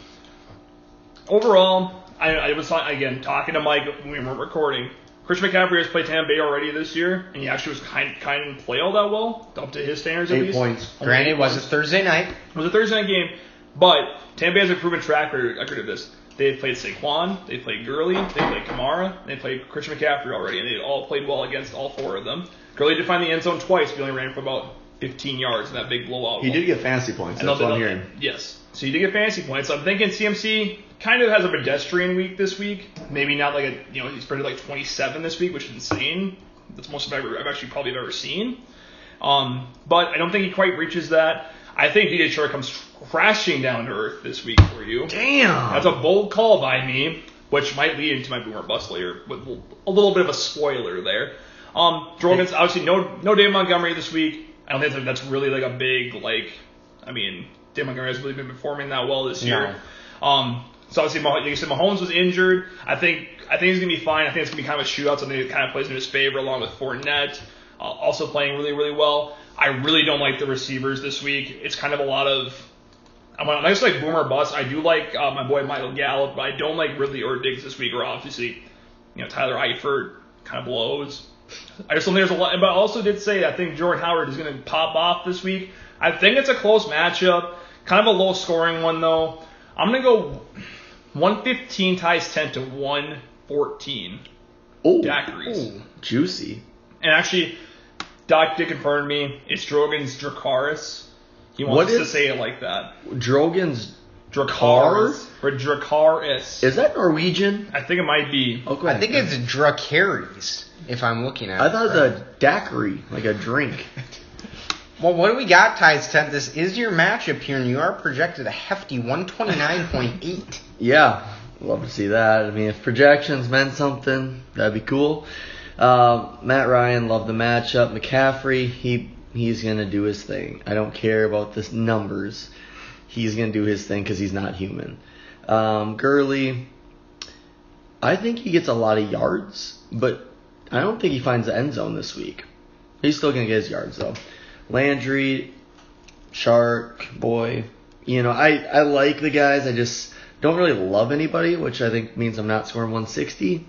Speaker 3: Overall, I was again talking to Mike when we weren't recording. Christian McCaffrey has played Tampa Bay already this year, and he actually was kind of play all that well, up to his standards at
Speaker 4: 8
Speaker 3: least.
Speaker 4: points.
Speaker 2: Granted, it was a Thursday night.
Speaker 3: It was a Thursday night game, but Tampa Bay has a proven track record of this. They've played Saquon, they played Gurley, they played Kamara, they played Christian McCaffrey already, and they all played well against all 4 of them. Gurley did find the end zone twice, but he only ran for about 15 yards in that big blowout.
Speaker 4: He did get fantasy points. That's what I'm hearing.
Speaker 3: Yes. So he did get fantasy points. So I'm thinking CMC kind of has a pedestrian week this week. Maybe not he's printed 27 this week, which is insane. That's the most I've actually probably ever seen. But I don't think he quite reaches that. I think DJ Chark comes crashing down to earth this week for you.
Speaker 4: Damn.
Speaker 3: That's a bold call by me, which might lead into my boomer bust later with a little bit of a spoiler there. Drogon's obviously no David Montgomery this week. I don't think that's really a big David Montgomery has really been performing that well this year.
Speaker 2: No.
Speaker 3: So obviously, like you said, Mahomes was injured. I think he's gonna be fine. I think it's gonna be kind of a shootout, something that kind of plays in his favor, along with Fournette also playing really, really well. I really don't like the receivers this week. It's kind of a lot of. I just like boomer bust. I do like my boy Michael Gallup, but I don't like Ridley or Diggs this week. Or obviously, Tyler Eifert kind of blows. I just don't think there's a lot. But I also did say I think Jordan Howard is going to pop off this week. I think it's a close matchup, kind of a low scoring one though. I'm going to go 115 ties 10 to 114.
Speaker 4: Oh,
Speaker 3: daiquiris.
Speaker 4: Juicy.
Speaker 3: And actually, Doc did confirm me. It's Drogon's Dracarys. He wants us to say it like that.
Speaker 4: Drogon's
Speaker 3: Dracarys or Dracarys.
Speaker 4: Is that Norwegian?
Speaker 3: I think it might be.
Speaker 4: Okay.
Speaker 2: I think it's Dracarys, if I'm looking at it.
Speaker 4: I thought it was a daiquiri, like a drink.
Speaker 2: Well, what do we got, Tides 10? This is your matchup here, and you are projected a hefty 129.8.
Speaker 4: Yeah, love to see that. I mean, if projections meant something, that'd be cool. Matt Ryan, love the matchup. McCaffrey, he's going to do his thing. I don't care about the numbers. He's going to do his thing because he's not human. Gurley, I think he gets a lot of yards, but I don't think he finds the end zone this week. He's still going to get his yards, though. Landry, Shark, boy. I like the guys. I just don't really love anybody, which I think means I'm not scoring 160.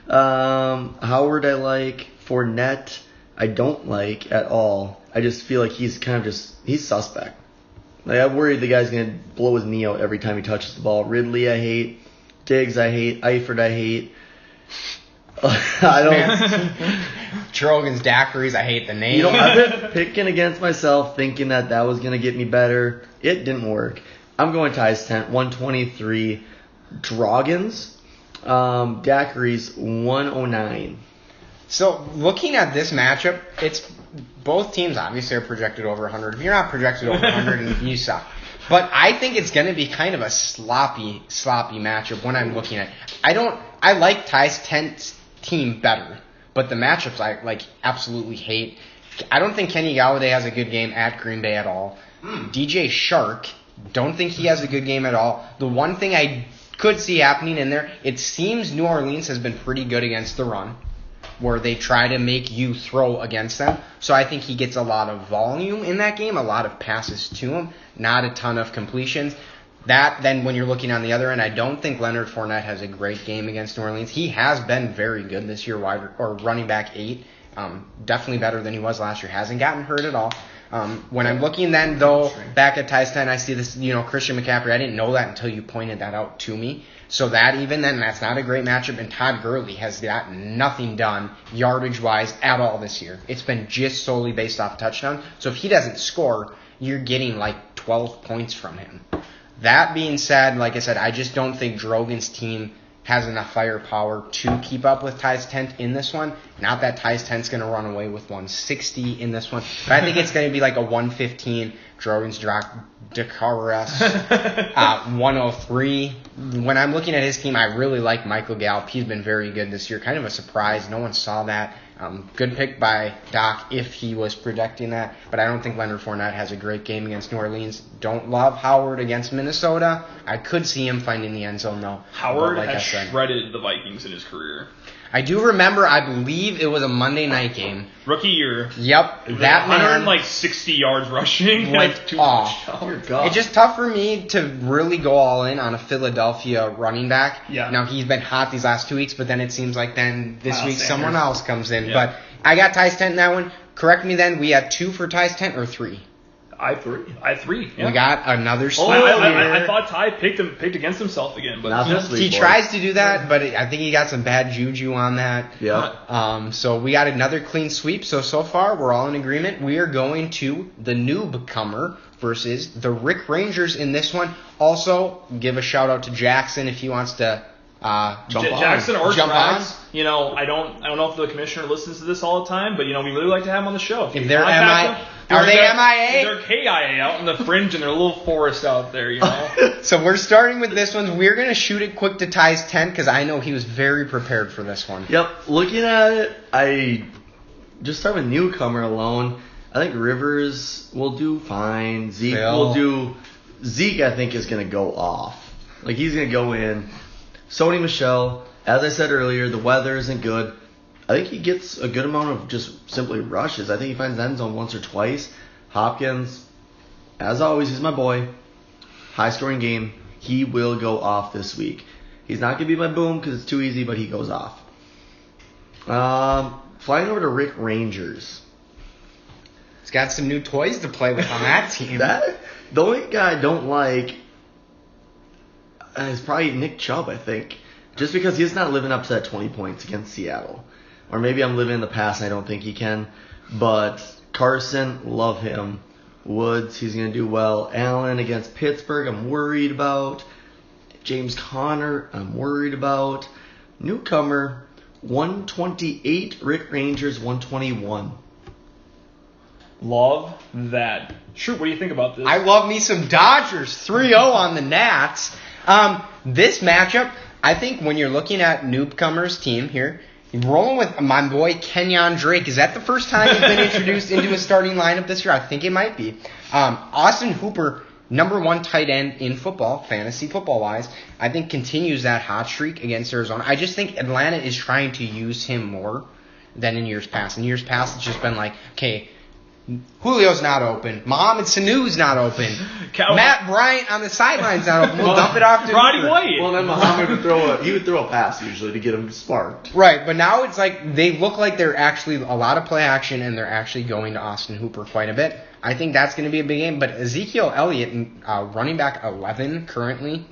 Speaker 4: Howard I like. Fournette I don't like at all. I just feel like he's he's suspect. I'm worried the guy's going to blow his knee out every time he touches the ball. Ridley I hate. Diggs I hate. Eifert I hate. I don't.
Speaker 2: Drogon's daiquiris, I hate the name.
Speaker 4: I've been picking against myself, thinking that was going to get me better. It didn't work. I'm going Ty's tent, 123. Dragons, daiquiris, 109.
Speaker 2: So, looking at this matchup, it's both teams obviously are projected over 100. If you're not projected over 100, you suck. But I think it's going to be kind of a sloppy matchup when I'm looking at it. I like Ty's tent team better, but the matchups I absolutely hate. I don't think Kenny Galladay has a good game at Green Bay at all. DJ Shark Don't think he has a good game at all. The one thing I could see happening in there, it seems New Orleans has been pretty good against the run, where they try to make you throw against them. So I think he gets a lot of volume in that game, a lot of passes to him, not a ton of completions. That, then when you're looking on the other end, I don't think Leonard Fournette has a great game against New Orleans. He has been very good this year, running back 8. Definitely better than he was last year. Hasn't gotten hurt at all. When I'm looking then, though, back at Tyson, I see this, Christian McCaffrey. I didn't know that until you pointed that out to me. So that even then, that's not a great matchup. And Todd Gurley has got nothing done yardage-wise at all this year. It's been just solely based off touchdown. So if he doesn't score, you're getting like 12 points from him. That being said, like I said, I just don't think Drogon's team has enough firepower to keep up with Ty's Tent in this one. Not that Ty's Tent's going to run away with 160 in this one, but I think it's going to be like a 115. Drogon's Dakaras 103. When I'm looking at his team, I really like Michael Gallup. He's been very good this year. Kind of a surprise. No one saw that. Good pick by Doc if he was projecting that, but I don't think Leonard Fournette has a great game against New Orleans. Don't love Howard against Minnesota. I could see him finding the end zone, though.
Speaker 3: Howard has shredded the Vikings in his career.
Speaker 2: I do remember, I believe it was a Monday night game.
Speaker 3: Rookie year.
Speaker 2: Yep, that man
Speaker 3: 160 yards rushing.
Speaker 2: went off. It's just tough for me to really go all in on a Philadelphia running back.
Speaker 3: Yeah.
Speaker 2: Now, he's been hot these last 2 weeks, but then it seems like then this week someone else comes in.
Speaker 3: Yeah.
Speaker 2: But I got Ty's Tent in that one. Correct me then, we had 2 for Ty's Tent or 3?
Speaker 3: I have 3. Yeah.
Speaker 2: We got another sweep
Speaker 3: I thought Ty picked against himself again, but
Speaker 4: Not this week,
Speaker 2: he
Speaker 4: boy.
Speaker 2: tries to do that, but I think he got some bad juju on that.
Speaker 4: Yep.
Speaker 2: So we got another clean sweep. So far, we're all in agreement. We are going to the newcomer versus the Rick Rangers in this one. Also, give a shout out to Jackson if he wants to
Speaker 3: Jackson or
Speaker 2: jump
Speaker 3: Trax. I don't know if the commissioner listons to this all the time, but we really like to have him on the show.
Speaker 2: If they're are they MIA?
Speaker 3: They're KIA out in the fringe in their little forest out there,
Speaker 2: So we're starting with this one. We're going to shoot it quick to Ty's Tent because I know he was very prepared for this one.
Speaker 4: Yep. Looking at it, I just start with newcomer alone. I think Rivers will do fine. Zeke will do. Zeke, I think, is going to go off. Like, he's going to go in. Sony Michel, as I said earlier, the weather isn't good. I think he gets a good amount of just simply rushes. I think he finds the end zone once or twice. Hopkins, as always, he's my boy. High-scoring game. He will go off this week. He's not going to be my boom because it's too easy, but he goes off. Flying over to Rick Rangers.
Speaker 2: He's got some new toys to play with on that team.
Speaker 4: The only guy I don't like is probably Nick Chubb, I think. Just because he's not living up to that 20 points against Seattle. Or maybe I'm living in the past and I don't think he can. But Carson, love him. Woods, he's going to do well. Allen against Pittsburgh, I'm worried about. James Conner, I'm worried about. Newcomer, 128. Rick Rangers, 121.
Speaker 3: Love that. Sure, what do you think about this?
Speaker 2: I love me some Dodgers. 3-0 on the Nats. This matchup, I think when you're looking at newcomer's team here, you're rolling with my boy Kenyon Drake. Is that the first time he's been introduced into a starting lineup this year? I think it might be. Austin Hooper, number 1 tight end in football, fantasy football-wise, I think continues that hot streak against Arizona. I just think Atlanta is trying to use him more than in years past. In years past, it's just been like, okay, Julio's not open. Mohamed Sanu's not open. Matt Bryant on the sideline's not open. We'll dump it off to
Speaker 3: Roddy
Speaker 2: Hooper.
Speaker 3: White.
Speaker 4: Well, then Muhammad would throw a pass usually to get him sparked.
Speaker 2: Right, but now it's like they look like they're actually a lot of play action and they're actually going to Austin Hooper quite a bit. I think that's going to be a big game. But Ezekiel Elliott, running back 11 currently,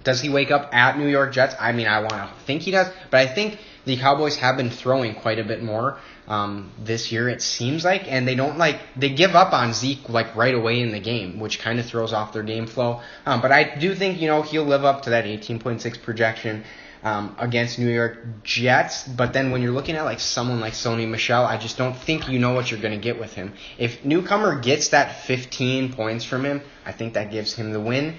Speaker 2: does he wake up at New York Jets? I mean, I want to think he does, but I think the Cowboys have been throwing quite a bit more this year, it seems like, and they give up on Zeke right away in the game, which kind of throws off their game flow. But I do think he'll live up to that 18.6 projection against New York Jets. But then when you're looking at someone like Sony Michel, I just don't think you know what you're going to get with him. If newcomer gets that 15 points from him, I think that gives him the win.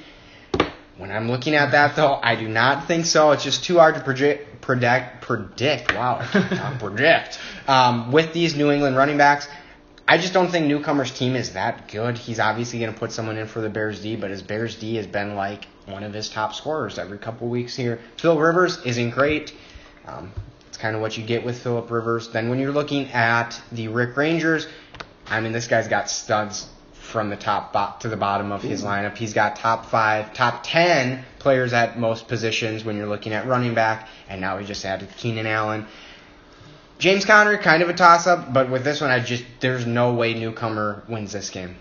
Speaker 2: When I'm looking at that, though, I do not think so. It's just too hard to predict. Wow, I cannot predict. With these New England running backs, I just don't think Newcomer's team is that good. He's obviously going to put someone in for the Bears D, but his Bears D has been like one of his top scorers every couple weeks here. Phil Rivers isn't great. It's kind of what you get with Phillip Rivers. Then when you're looking at the Rick Rangers, I mean, this guy's got studs from the top to the bottom of his lineup. He's got top 5, top 10 players at most positions when you're looking at running back, and now he just added Keenan Allen. James Conner, kind of a toss-up, but with this one, there's no way Newcomer wins this game.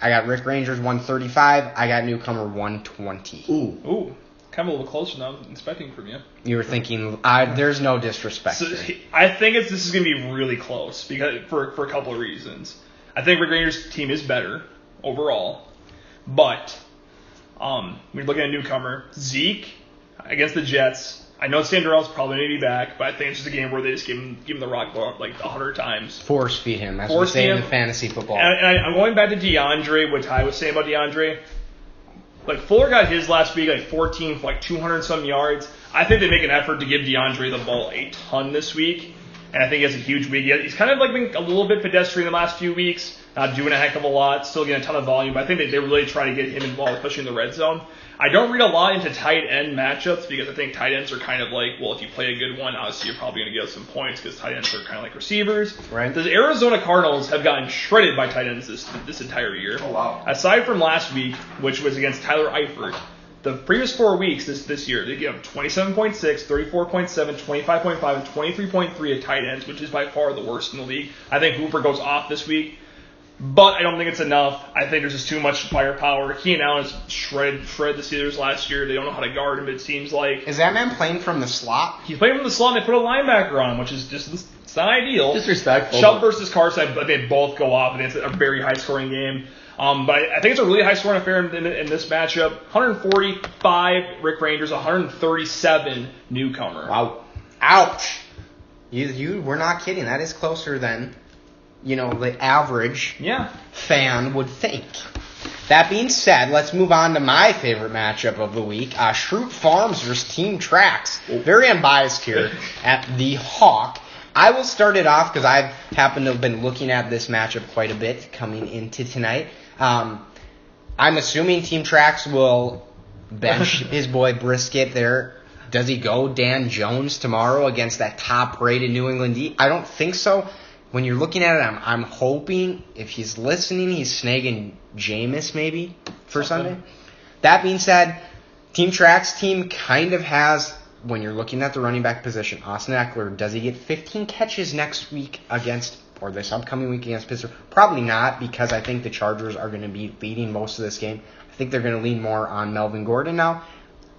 Speaker 2: I got Rick Rangers 135. I got Newcomer 120.
Speaker 3: Ooh. Kind of a little closer than I was expecting from you.
Speaker 2: You were thinking, there's no disrespect.
Speaker 3: So,
Speaker 2: here.
Speaker 3: I think this is going to be really close because for a couple of reasons. I think Rick Rangers' team is better overall, but we're looking at Newcomer. Zeke against the Jets. I know Sam Darnold's probably going to be back, but I think it's just a game where they just give him the rock ball like 100 times.
Speaker 2: Force feed him, as we say in the fantasy football.
Speaker 3: And I'm going back to DeAndre, what Ty was saying about DeAndre. Like, Fuller got his last week, like 14 for like 200-some yards. I think they make an effort to give DeAndre the ball a ton this week, and I think he has a huge week. He's kind of like been a little bit pedestrian the last few weeks, not doing a heck of a lot, still getting a ton of volume. But I think they really try to get him involved, especially in the red zone. I don't read a lot into tight end matchups because I think tight ends are kind of like, well, if you play a good one, obviously you're probably going to get some points because tight ends are kind of like receivers.
Speaker 2: Right.
Speaker 3: The Arizona Cardinals have gotten shredded by tight ends this entire year.
Speaker 4: Oh, wow.
Speaker 3: Aside from last week, which was against Tyler Eifert, the previous 4 weeks this year, they give 27.6, 34.7, 25.5, and 23.3 at tight ends, which is by far the worst in the league. I think Hooper goes off this week. But I don't think it's enough. I think there's just too much firepower. Keenan Allen has shredded the Steelers last year. They don't know how to guard him, it seems like.
Speaker 2: Is that man playing from the slot?
Speaker 3: He's playing from the slot, and they put a linebacker on him, which is just it's not ideal.
Speaker 4: Disrespectful.
Speaker 3: Chubb versus Carson, I think they both go off, and it's a very high-scoring game. But I think it's a really high-scoring affair in this matchup. 145 Rick Rangers, 137 Newcomer.
Speaker 2: Wow. Ouch. We're not kidding. That is closer than the average fan would think. That being said, let's move on to my favorite matchup of the week. Schrute Farms versus Team Trax. Very unbiased here at the Hawk. I will start it off because I've happened to have been looking at this matchup quite a bit coming into tonight. I'm assuming Team Trax will bench his boy Brisket there. Does he go Dan Jones tomorrow against that top-rated New England D? I don't think so. When you're looking at it, I'm hoping if he's listening, he's snagging Jameis maybe for Sunday. That being said, Team Track's team kind of has, when you're looking at the running back position, Austin Eckler, does he get 15 catches next week or this upcoming week against Pittsburgh? Probably not, because I think the Chargers are going to be leading most of this game. I think they're going to lean more on Melvin Gordon now.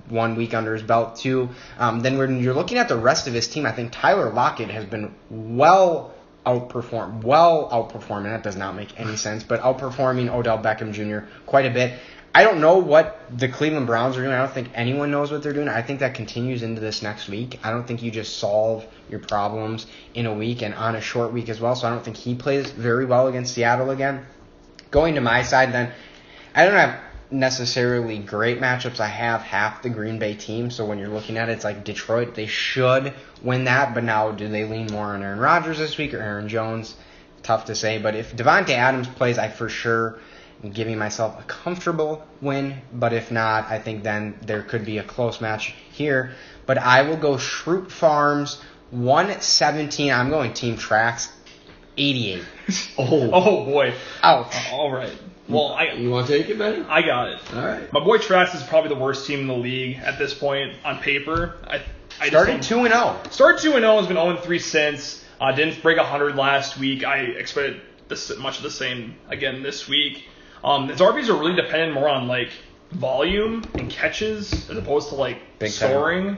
Speaker 2: 1 week under his belt, too. Then when you're looking at the rest of his team, I think Tyler Lockett has been outperforming, that does not make any sense, but outperforming Odell Beckham Jr. quite a bit. I don't know what the Cleveland Browns are doing. I don't think anyone knows what they're doing. I think that continues into this next week. I don't think you just solve your problems in a week and on a short week as well, so I don't think he plays very well against Seattle again. Going to my side then, I don't have necessarily great matchups. I have half the Green Bay team, so when you're looking at it, it's like Detroit, they should win that, but now do they lean more on Aaron Rodgers this week or Aaron Jones? Tough to say, but if Devontae Adams plays, I for sure am giving myself a comfortable win, but if not, I think then there could be a close match here, but I will go Schrute Farms 117. I'm going Team Trax 88.
Speaker 3: Oh boy.
Speaker 2: Ouch.
Speaker 3: All right. Well,
Speaker 4: you want to take it, Ben?
Speaker 3: I got it.
Speaker 4: All right.
Speaker 3: My boy Trax is probably the worst team in the league at this point on paper. I
Speaker 2: Starting 2-0.
Speaker 3: Start 2-0 has been 0-3 since. Didn't break 100 last week. I expected much of the same again this week. His RBs are really dependent more on like volume and catches as opposed to like
Speaker 2: Big
Speaker 3: scoring.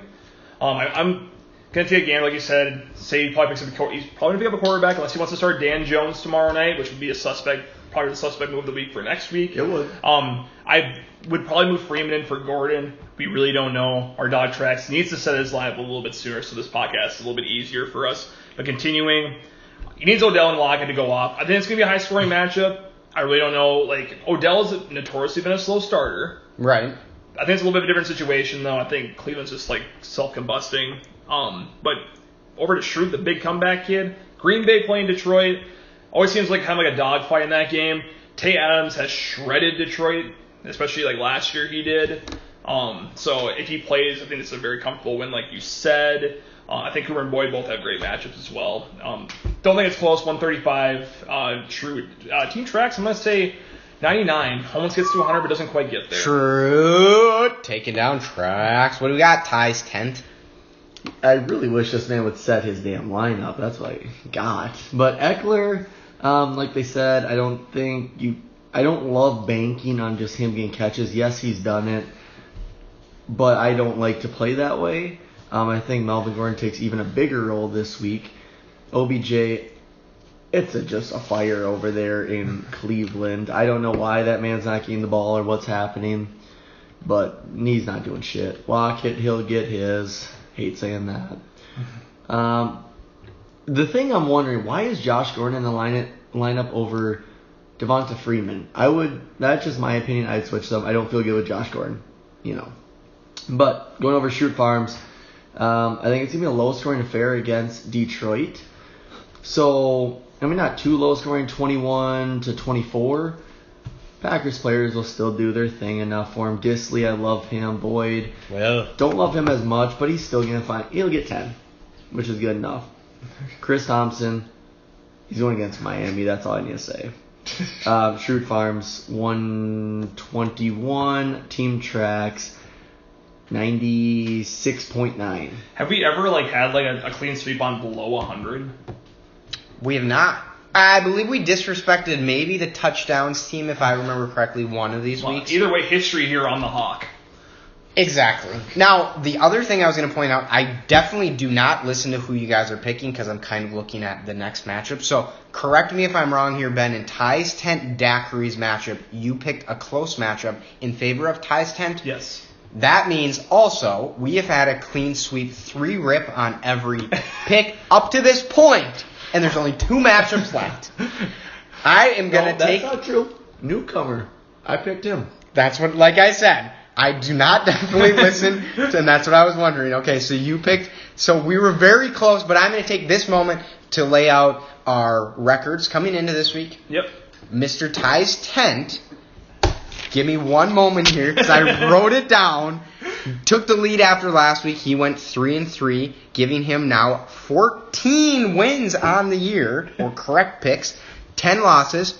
Speaker 3: I'm gonna take a game, like you said. Say he probably picks up he's probably gonna pick up a quarterback unless he wants to start Dan Jones tomorrow night, which would be a suspect. Probably the suspect move of the week for next week.
Speaker 4: It would.
Speaker 3: I would probably move Freeman in for Gordon. We really don't know. Our dog Trax needs to set his lineup a little bit sooner, so this podcast is a little bit easier for us. But continuing, he needs Odell and Lockett to go off. I think it's going to be a high-scoring matchup. I really don't know. Like, Odell's notoriously been a slow starter.
Speaker 2: Right.
Speaker 3: I think it's a little bit of a different situation, though. I think Cleveland's just, like, self-combusting. But over to Schrute, the big comeback kid. Green Bay playing Detroit. Always seems like kind of like a dogfight in that game. Tay Adams has shredded Detroit, especially like last year he did. So if he plays, I think it's a very comfortable win, like you said. I think Cooper and Boyd both have great matchups as well. Don't think it's close. 135. True. Team Tracks, I'm gonna say 99. Almost gets to 100, but doesn't quite get there.
Speaker 2: True. Taking down Tracks. What do we got? Ty's tent.
Speaker 4: I really wish this man would set his damn lineup. That's what I got. But Eckler, like they said, I don't love banking on just him getting catches. Yes, he's done it, but I don't like to play that way. I think Melvin Gordon takes even a bigger role this week. OBJ, it's just a fire over there in Cleveland. I don't know why that man's not getting the ball or what's happening, but he's not doing shit. Lockett, he'll get his. Hate saying that. The thing I'm wondering, why is Josh Gordon in the lineup over Devonta Freeman? That's just my opinion. I'd switch them. I don't feel good with Josh Gordon, But going over Shoot Farms, I think it's going to be a low-scoring affair against Detroit. So, not too low-scoring, 21-24. Packers players will still do their thing enough for him. Disley, I love him. Boyd, don't love him as much, but he's still he'll get 10, which is good enough. Chris Thompson, he's going against Miami. That's all I need to say. Shrewd Farms, 121. Team Tracks, 96.9.
Speaker 3: Have we ever had a clean sweep on below 100?
Speaker 2: We have not. I believe we disrespected maybe the touchdowns team, if I remember correctly, one of these weeks.
Speaker 3: Either way, history here on the Hawk.
Speaker 2: Exactly. Now, the other thing I was going to point out, I definitely do not listen to who you guys are picking because I'm kind of looking at the next matchup. So, correct me if I'm wrong here, Ben. In Ty's tent, Daiquiri's matchup, you picked a close matchup in favor of Ty's tent?
Speaker 3: Yes.
Speaker 2: That means also we have had a clean sweep, 3 rip on every pick up to this point. And there's only 2 matchups left. I am going to take...
Speaker 4: That's not true. Newcomer. I picked him.
Speaker 2: That's what, like I said, I do not definitely listen to, and that's what I was wondering. Okay, so you picked... So we were very close, but I'm going to take this moment to lay out our records coming into this week.
Speaker 3: Yep.
Speaker 2: Mr. Ty's tent. Give me one moment here, because I wrote it down. Took the lead after last week. He went 3-3, giving him now 14 wins on the year, or correct picks, 10 losses.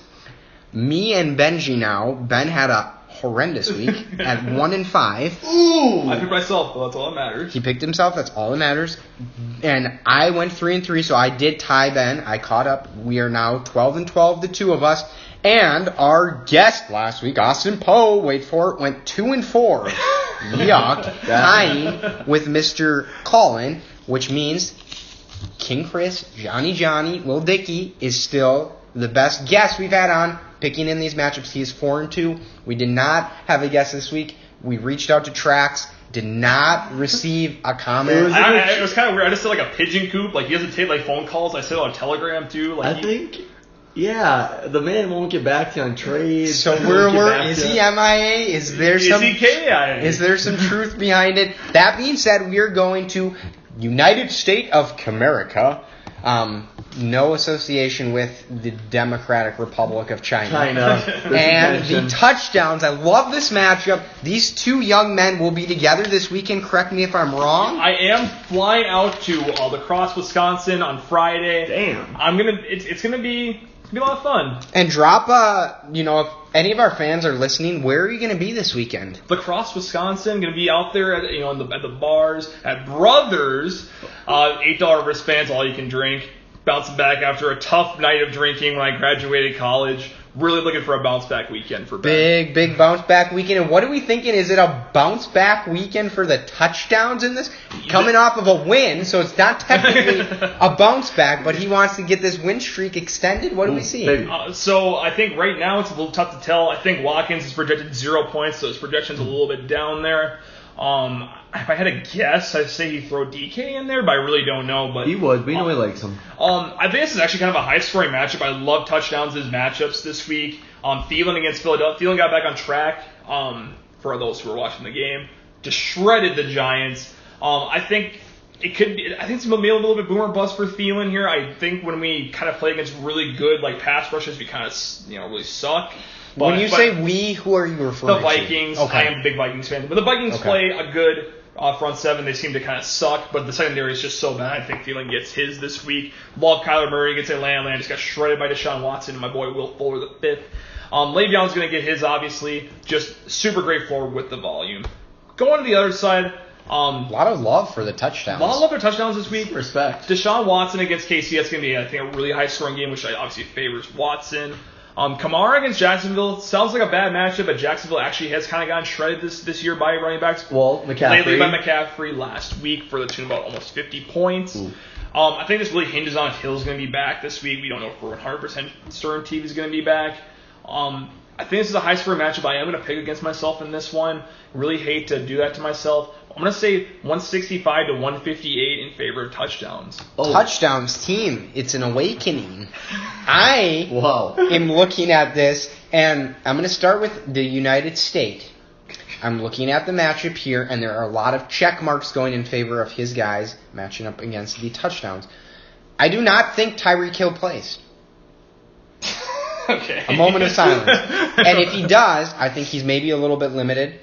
Speaker 2: Me and Benji now. Ben had a horrendous week at 1-5.
Speaker 3: Ooh! I picked myself, though. That's all that matters.
Speaker 2: He picked himself. That's all that matters. And I went 3-3, so I did tie Ben. I caught up. We are now 12-12, the two of us. And our guest last week, Austin Poe, wait for it, went 2-4. Yuck. Tying with Mr. Colin, which means King Chris, Johnny, Lil Dicky is still the best guest we've had on picking in these matchups. He is 4-2. We did not have a guest this week. We reached out to Trax, did not receive a comment.
Speaker 3: It was kind of weird. I just said a pigeon coop. He doesn't take phone calls. I sent on Telegram too.
Speaker 4: Yeah, the man won't get back to you on trades.
Speaker 2: So is he MIA? Is there some
Speaker 3: KIA?
Speaker 2: Is there some truth behind it? That being said, we are going to United States of Camerica. No association with the Democratic Republic of China. And the touchdowns. I love this matchup. These 2 young men will be together this weekend. Correct me if I'm wrong.
Speaker 3: I am flying out to La Crosse, Wisconsin on Friday.
Speaker 4: Damn.
Speaker 3: It's gonna be a lot of fun.
Speaker 2: And drop if any of our fans are listening, where are you going to be this weekend?
Speaker 3: La Crosse, Wisconsin, going to be out there at the bars at Brothers. $8 wristbands, all you can drink. Bouncing back after a tough night of drinking when I graduated college. Really looking for a bounce back weekend for Ben.
Speaker 2: Big bounce back weekend. And what are we thinking? Is it a bounce back weekend for the touchdowns in this? Coming off of a win, so it's not technically a bounce back, but he wants to get this win streak extended. What do we see?
Speaker 3: So I think right now it's a little tough to tell. I think Watkins is projected 0 points, so his projection's a little bit down there. If I had a guess, I'd say he'd throw DK in there, but I really don't know. But
Speaker 4: he would. We know he likes him.
Speaker 3: I think this is actually kind of a high-scoring matchup. I love touchdowns as matchups this week. Thielen against Philadelphia. Thielen got back on track. For those who were watching the game, just shredded the Giants. I think it could. I think it's maybe a little bit boomer bust for Thielen here. I think when we kind of play against really good like pass rushes, we kind of really suck.
Speaker 2: When you say we, who are you referring to?
Speaker 3: The Vikings.
Speaker 2: Okay.
Speaker 3: I am a big Vikings fan, but the Vikings play a good front seven. They seem to kind of suck, but the secondary is just so bad. I think Thielen gets his this week. Love Kyler Murray gets Atlanta. Just got shredded by Deshaun Watson and my boy Will Fuller the fifth. Le'Veon's going to get his, obviously. Just super great forward with the volume. Going to the other side.
Speaker 2: A lot of love for the touchdowns.
Speaker 3: A lot of love for touchdowns this week.
Speaker 4: Respect.
Speaker 3: Deshaun Watson against KC. That's going to be, I think, a really high-scoring game, which obviously favors Watson. Kamara against Jacksonville sounds like a bad matchup, but Jacksonville actually has kind of gotten shredded this year by running backs.
Speaker 4: Well, McCaffrey.
Speaker 3: Lately by McCaffrey last week for the tune of about almost 50 points. I think this really hinges on if Hill's going to be back this week. We don't know if we're 100% certain he's going to be back. I think this is a high-scoring matchup. I am going to pick against myself in this one. Really hate to do that to myself. I'm going to say 165 to 158 in favor of touchdowns.
Speaker 2: Touchdowns team. It's an awakening. I
Speaker 4: Wow.
Speaker 2: am looking at this, and I'm going to start with the United States. I'm looking at the matchup here, and there are a lot of check marks going in favor of his guys matching up against the touchdowns. I do not think Tyreek Hill plays.
Speaker 3: Okay.
Speaker 2: A moment of silence. And if he does, I think he's maybe a little bit limited.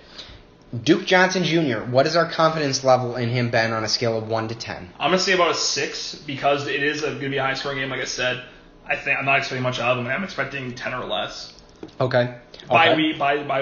Speaker 2: Duke Johnson Jr., what is our confidence level in him, Ben, on a scale of 1 to 10?
Speaker 3: I'm going to say about a 6 because it is going to be a high-scoring game, like I said. I'm not expecting much out of him. I'm expecting 10 or less.
Speaker 2: Okay.
Speaker 3: Bye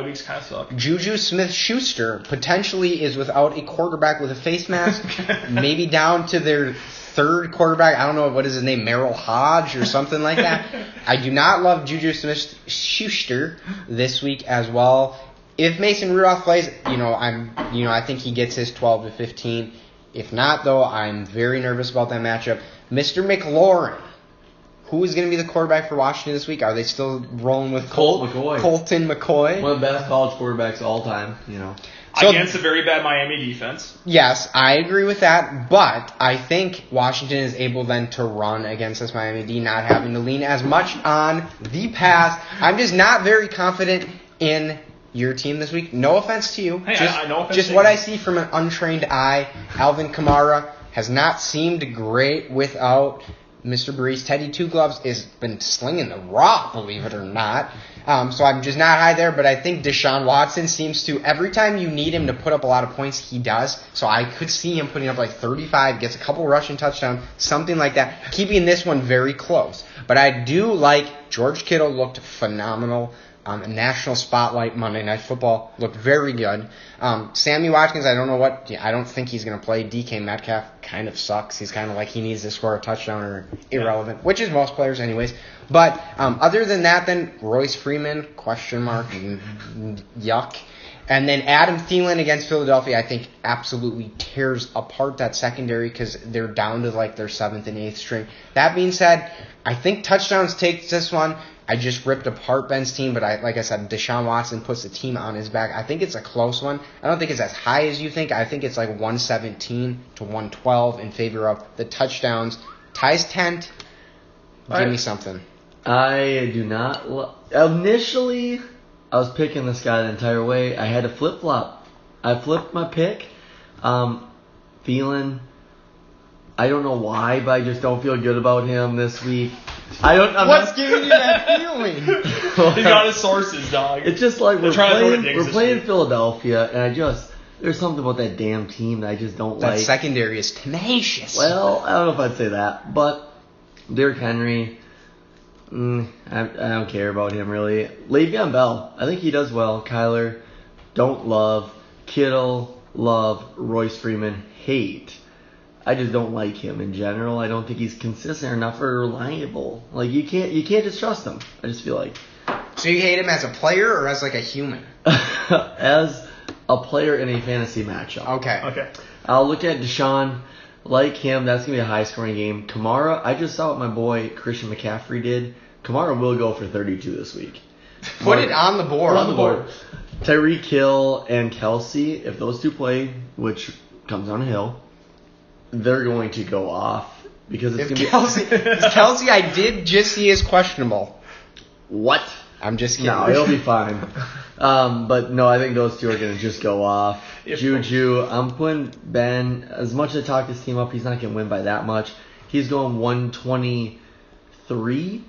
Speaker 3: weeks kind of suck.
Speaker 2: Juju Smith-Schuster potentially is without a quarterback with a face mask, maybe down to their third quarterback. I don't know, what is his name, Merrill Hodge or something like that. I do not love Juju Smith-Schuster this week as well. If Mason Rudolph plays, I think he gets his 12 to 15. If not, though, I'm very nervous about that matchup. Mr. McLaurin, who is going to be the quarterback for Washington this week? Are they still rolling with
Speaker 4: Colt McCoy.
Speaker 2: Colton McCoy?
Speaker 4: One of the best college quarterbacks of all time,
Speaker 2: So-
Speaker 3: Against a very bad Miami defense.
Speaker 2: Yes, I agree with that, but I think Washington is able then to run against this Miami D, not having to lean as much on the pass. I'm just not very confident in your team this week. No offense to you.
Speaker 3: Hey, no offense
Speaker 2: just
Speaker 3: to
Speaker 2: what
Speaker 3: you.
Speaker 2: I see from an untrained eye. Alvin Kamara has not seemed great without Mr. Brees. Teddy Two Gloves has been slinging the rock, believe it or not. So I'm just not high there, but I think Deshaun Watson seems to, every time you need him to put up a lot of points, he does. So I could see him putting up like 35, gets a couple rushing touchdowns, something like that, keeping this one very close. But I do like George Kittle looked phenomenal. A national spotlight Monday Night Football looked very good. Sammy Watkins, I don't think he's going to play. DK Metcalf kind of sucks. He's kind of like he needs to score a touchdown or irrelevant, which is most players anyways. But other than that, then Royce Freeman, question mark, yuck. And then Adam Thielen against Philadelphia, I think absolutely tears apart that secondary because they're down to like their 7th and 8th string. That being said, I think touchdowns takes this one. I just ripped apart Ben's team, but like I said, Deshaun Watson puts the team on his back. I think it's a close one. I don't think it's as high as you think. I think it's like 117 to 112 in favor of the touchdowns. Ty's tent, give me something.
Speaker 4: I do not. Initially, I was picking this guy the entire way. I had to flip-flop. I flipped my pick. Thielen, I don't know why, but I just don't feel good about him this week.
Speaker 2: What's giving you that feeling?
Speaker 3: He's got his sources, dog.
Speaker 4: It's just like we're
Speaker 3: trying to throw the
Speaker 4: playing,
Speaker 3: dings
Speaker 4: we're playing
Speaker 3: this week.
Speaker 4: Philadelphia, and there's something about that damn team that I just don't
Speaker 2: That
Speaker 4: like.
Speaker 2: secondary is tenacious.
Speaker 4: Well, I don't know if I'd say that, but Derrick Henry, I don't care about him really. Le'Veon Bell, I think he does well. Kyler, don't love. Kittle, love. Royce Freeman, hate. I just don't like him in general. I don't think he's consistent enough or reliable. Like you can't just trust him. I just feel like
Speaker 2: So you hate him as a player or as like a human?
Speaker 4: as a player in a fantasy matchup.
Speaker 3: Okay.
Speaker 4: I'll look at Deshaun. Like him, that's going to be a high-scoring game. Kamara, I just saw what my boy Christian McCaffrey did. Kamara will go for 32 this week.
Speaker 2: Put it on the board.
Speaker 4: On the board. Tyreek Hill and Kelsey, if those two play, which comes on a hill, they're going to go off. Because it's
Speaker 2: If
Speaker 4: going to be...
Speaker 2: Kelsey, I did just see is questionable.
Speaker 4: What?
Speaker 2: I'm just kidding.
Speaker 4: No, he'll be fine. But no, I think those two are going to just go off.
Speaker 3: If-
Speaker 4: Juju, I'm putting Ben, as much as I talk his team up, he's not going to win by that much. He's going 123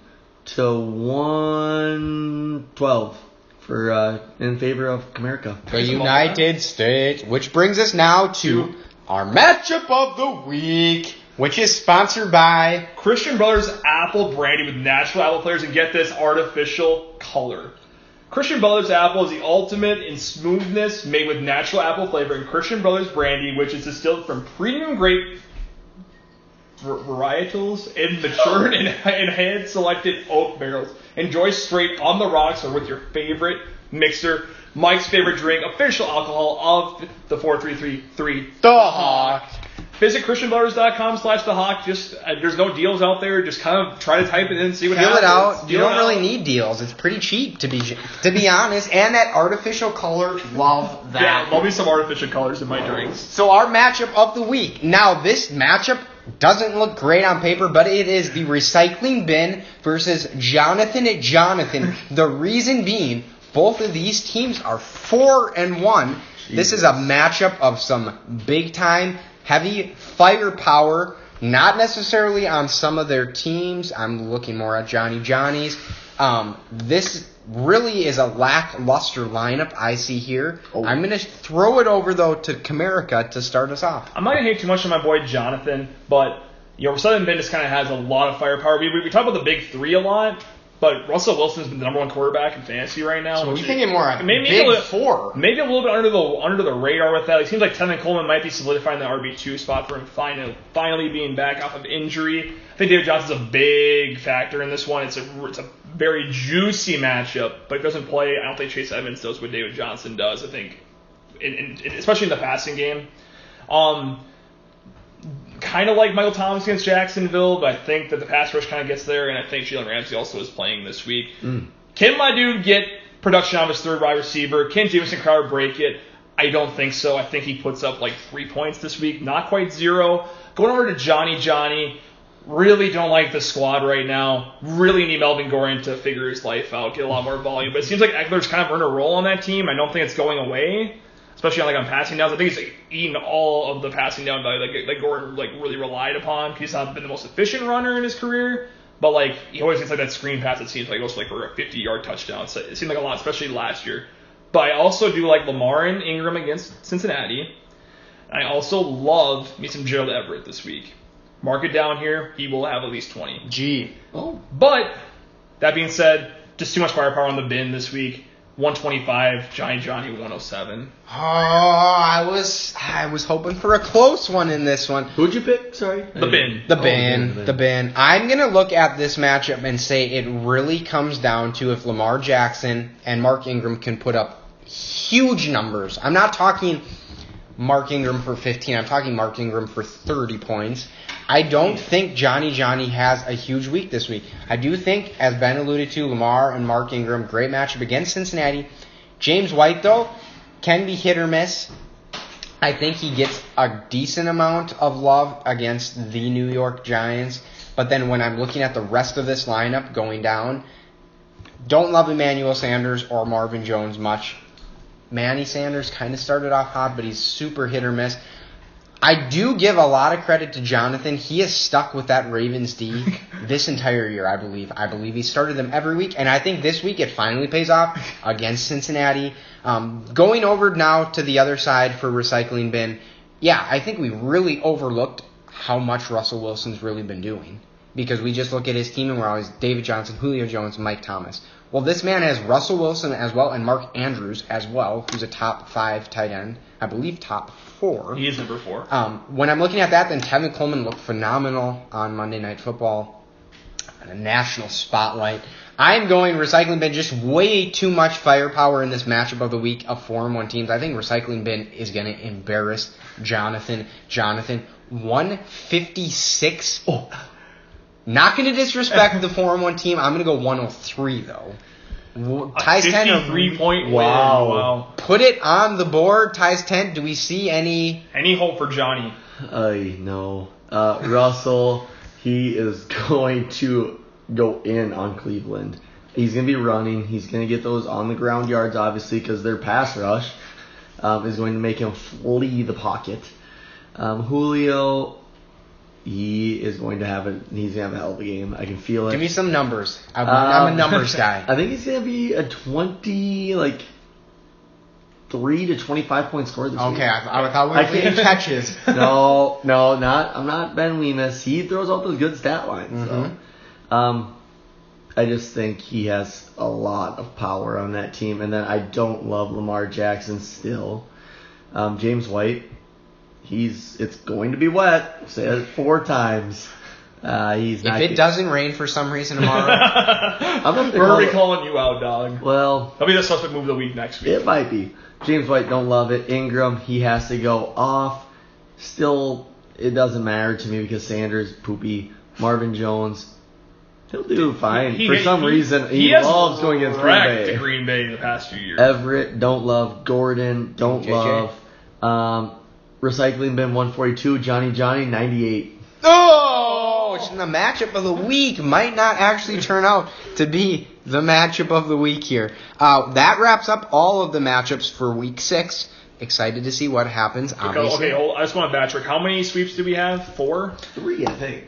Speaker 4: to 112 for in favor of Comerica.
Speaker 2: The United States, which brings us now to our matchup of the week, which is sponsored by
Speaker 3: Christian Brothers Apple Brandy with natural apple flavors, and get this, artificial color. Christian Brothers Apple is the ultimate in smoothness, made with natural apple flavor, and Christian Brothers Brandy, which is distilled from premium grape varietals and matured and hand-selected oak barrels. Enjoy straight on the rocks or with your favorite mixer. Mike's favorite drink, official alcohol of the 4333
Speaker 2: The Hawk.
Speaker 3: Visit ChristianBrothers.com/thehawk. Just there's no deals out there. Just kind of try to type it in and see what
Speaker 2: Feel
Speaker 3: happens.
Speaker 2: it out. You
Speaker 3: Feel
Speaker 2: don't
Speaker 3: it
Speaker 2: really
Speaker 3: out.
Speaker 2: need deals. It's pretty cheap to be honest. And that artificial color, love that.
Speaker 3: Yeah, love me some artificial colors in my drinks.
Speaker 2: So our matchup of the week. Now this matchup doesn't look great on paper, but it is the recycling bin versus Jonathan at Jonathan. The reason being, both of these teams are 4-1. This is a matchup of some big time, heavy firepower. Not necessarily on some of their teams. I'm looking more at Johnny's. This really is a lackluster lineup I see here.
Speaker 4: Oh.
Speaker 2: I'm going to throw it over, though, to Comerica to start us off.
Speaker 3: I'm not gonna hate too much on my boy Jonathan, but Southern Bend just kind of has a lot of firepower. We talk about the big three a lot, but Russell Wilson's been the number one quarterback in fantasy right now.
Speaker 2: So we're thinking more
Speaker 3: maybe
Speaker 2: big
Speaker 3: a little,
Speaker 2: four.
Speaker 3: Maybe a little bit under the radar with that. It seems like Tevin Coleman might be solidifying the RB2 spot for him finally being back off of injury. I think David Johnson's a big factor in this one. It's a very juicy matchup, but it doesn't play. I don't think Chase Edmonds does what David Johnson does. I think, especially in the passing game. Kind of like Michael Thomas against Jacksonville, but I think that the pass rush kind of gets there, and I think Jalen Ramsey also is playing this week. Can my dude get production out of his third wide receiver? Can Jamison Crowder break it? I don't think so. I think he puts up like 3 points this week, not quite 0. Going over to Johnny. Really don't like the squad right now. Really need Melvin Gordon to figure his life out, get a lot more volume. But it seems like Eckler's kind of earned a role on that team. I don't think it's going away, especially on passing downs. I think he's eaten all of the passing down value that Gordon really relied upon. He's not been the most efficient runner in his career, but he always gets that screen pass that seems like it goes for a 50-yard touchdown. So it seemed like a lot, especially last year. But I also do like Lamar and Ingram against Cincinnati. I also love me some Gerald Everett this week. Mark it down here. He will have at least 20.
Speaker 2: Gee.
Speaker 4: Oh.
Speaker 3: But that being said, just too much firepower on the bin this week. 125, Johnny 107.
Speaker 2: Oh, I was hoping for a close one in this one.
Speaker 4: Who'd you pick? Sorry.
Speaker 3: The bin.
Speaker 2: The bin. I'm going to look at this matchup and say it really comes down to if Lamar Jackson and Mark Ingram can put up huge numbers. I'm not talking Mark Ingram for 15. I'm talking Mark Ingram for 30 points. I don't think Johnny has a huge week this week. I do think, as Ben alluded to, Lamar and Mark Ingram, great matchup against Cincinnati. James White, though, can be hit or miss. I think he gets a decent amount of love against the New York Giants. But then when I'm looking at the rest of this lineup going down, don't love Emmanuel Sanders or Marvin Jones much. Manny Sanders kind of started off hot, but he's super hit or miss. I do give a lot of credit to Jonathan. He is stuck with that Ravens D this entire year, I believe. I believe he started them every week, and I think this week it finally pays off against Cincinnati. Going over now to the other side for Recycling Bin, yeah, I think we really overlooked how much Russell Wilson's really been doing. Because we just look at his team and we're always David Johnson, Julio Jones, Mike Thomas. Well, this man has Russell Wilson as well and Mark Andrews as well, who's a top 5 tight end. I believe top 4.
Speaker 3: He is number 4.
Speaker 2: When I'm looking at that, then Tevin Coleman looked phenomenal on Monday Night Football. A national spotlight. I'm going Recycling Bin, just way too much firepower in this matchup of the week of 4-1 teams. I think Recycling Bin is going to embarrass Jonathan. 156. Oh. Not going to disrespect the 4-1 team. I'm going to go 103, though. Ties 10.
Speaker 3: 53-point win.
Speaker 4: Wow.
Speaker 2: Put it on the board. Ties 10. Do we see any
Speaker 3: hope for Johnny?
Speaker 4: No. Russell, he is going to go in on Cleveland. He's going to be running. He's going to get those on-the-ground yards, obviously, because their pass rush is going to make him flee the pocket. Julio, he's going to have a hell of a game. I can feel it.
Speaker 2: Give me some numbers. I'm a numbers guy.
Speaker 4: I think he's going to be a 3 to 25 point score this week.
Speaker 2: Okay, I thought we were getting catches.
Speaker 4: No, I'm not Ben Weemus. He throws out those good stat lines. So. I just think he has a lot of power on that team. And then I don't love Lamar Jackson still. James White, it's going to be wet. Say it 4 times. He's not.
Speaker 2: If it doesn't rain for some reason tomorrow,
Speaker 3: We're already calling you out, dog.
Speaker 4: Well,
Speaker 3: that'll be the suspect move of the week next week.
Speaker 4: It might be. James White, don't love it. Ingram, he has to go off. Still, it doesn't matter to me because Sanders, poopy. Marvin Jones, he'll do fine. For some reason, he loves going against Green Bay.
Speaker 3: Green Bay in the past few years.
Speaker 4: Everett, don't love. Gordon, don't
Speaker 2: JJ.
Speaker 4: love. Recycling bin 142. Johnny 98.
Speaker 2: oh, the matchup of the week might not actually turn out to be the matchup of the week here. That wraps up all of the matchups for week 6. Excited to see what happens. Obviously.
Speaker 3: Okay, I just want to backtrack. How many sweeps do we have? 4?
Speaker 4: 3, I think.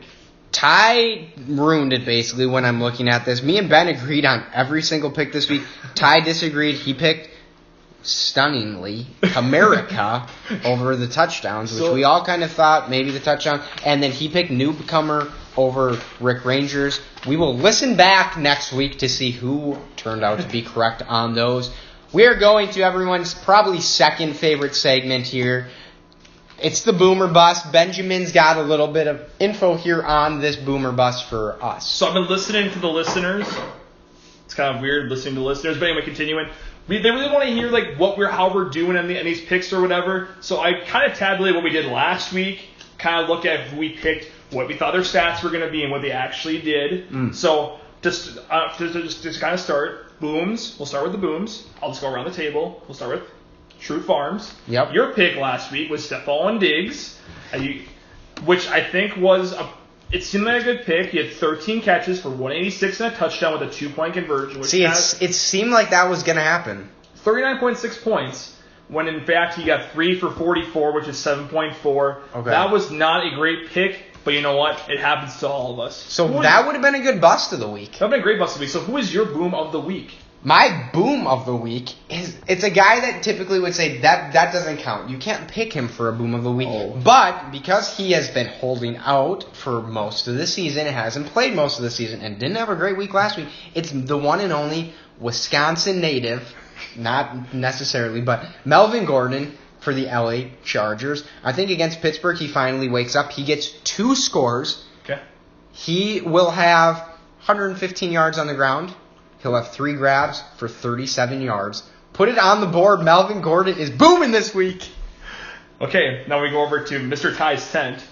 Speaker 2: Ty ruined it basically when I'm looking at this. Me and Ben agreed on every single pick this week. Ty disagreed. He picked stunningly America over the touchdowns, which we all kind of thought maybe the touchdown. And then he picked newcomer over Rick Rangers. We will listen back next week to see who turned out to be correct on those. We are going to everyone's probably second favorite segment here. It's the Boomer Bust. Benjamin's got a little bit of info here on this Boomer Bust for us.
Speaker 3: So I've been listening to the listeners. It's kind of weird listening to listeners, but anyway, continuing. They really want to hear like how we're doing in these picks or whatever. So I kind of tabulated what we did last week. Kind of looked at who we picked, what we thought their stats were going to be, and what they actually did. So just kind of start booms. We'll start with the booms. I'll just go around the table. We'll start with True Farms.
Speaker 2: Yep.
Speaker 3: Your pick last week was Stephon Diggs, which I think it seemed like a good pick. He had 13 catches for 186 and a touchdown with a 2-point conversion. Which
Speaker 2: it seemed like that was going to happen.
Speaker 3: 39.6 points, when in fact he got 3 for 44, which is 7.4.
Speaker 2: Okay.
Speaker 3: That was not a great pick, but you know what? It happens to all of us.
Speaker 2: So that would have been a good bust of the week.
Speaker 3: That would have been a great bust of the week. So who is your boom of the week?
Speaker 2: My boom of the week it's a guy that typically would say that doesn't count. You can't pick him for a boom of the week.
Speaker 4: Oh.
Speaker 2: But because he has been holding out for most of the season, hasn't played most of the season, and didn't have a great week last week, it's the one and only Wisconsin native, not necessarily, but Melvin Gordon for the LA Chargers. I think against Pittsburgh he finally wakes up. He gets 2 scores.
Speaker 3: Okay.
Speaker 2: He will have 115 yards on the ground. He'll have 3 grabs for 37 yards. Put it on the board. Melvin Gordon is booming this week.
Speaker 3: Okay, now we go over to Mr. Ty's tent.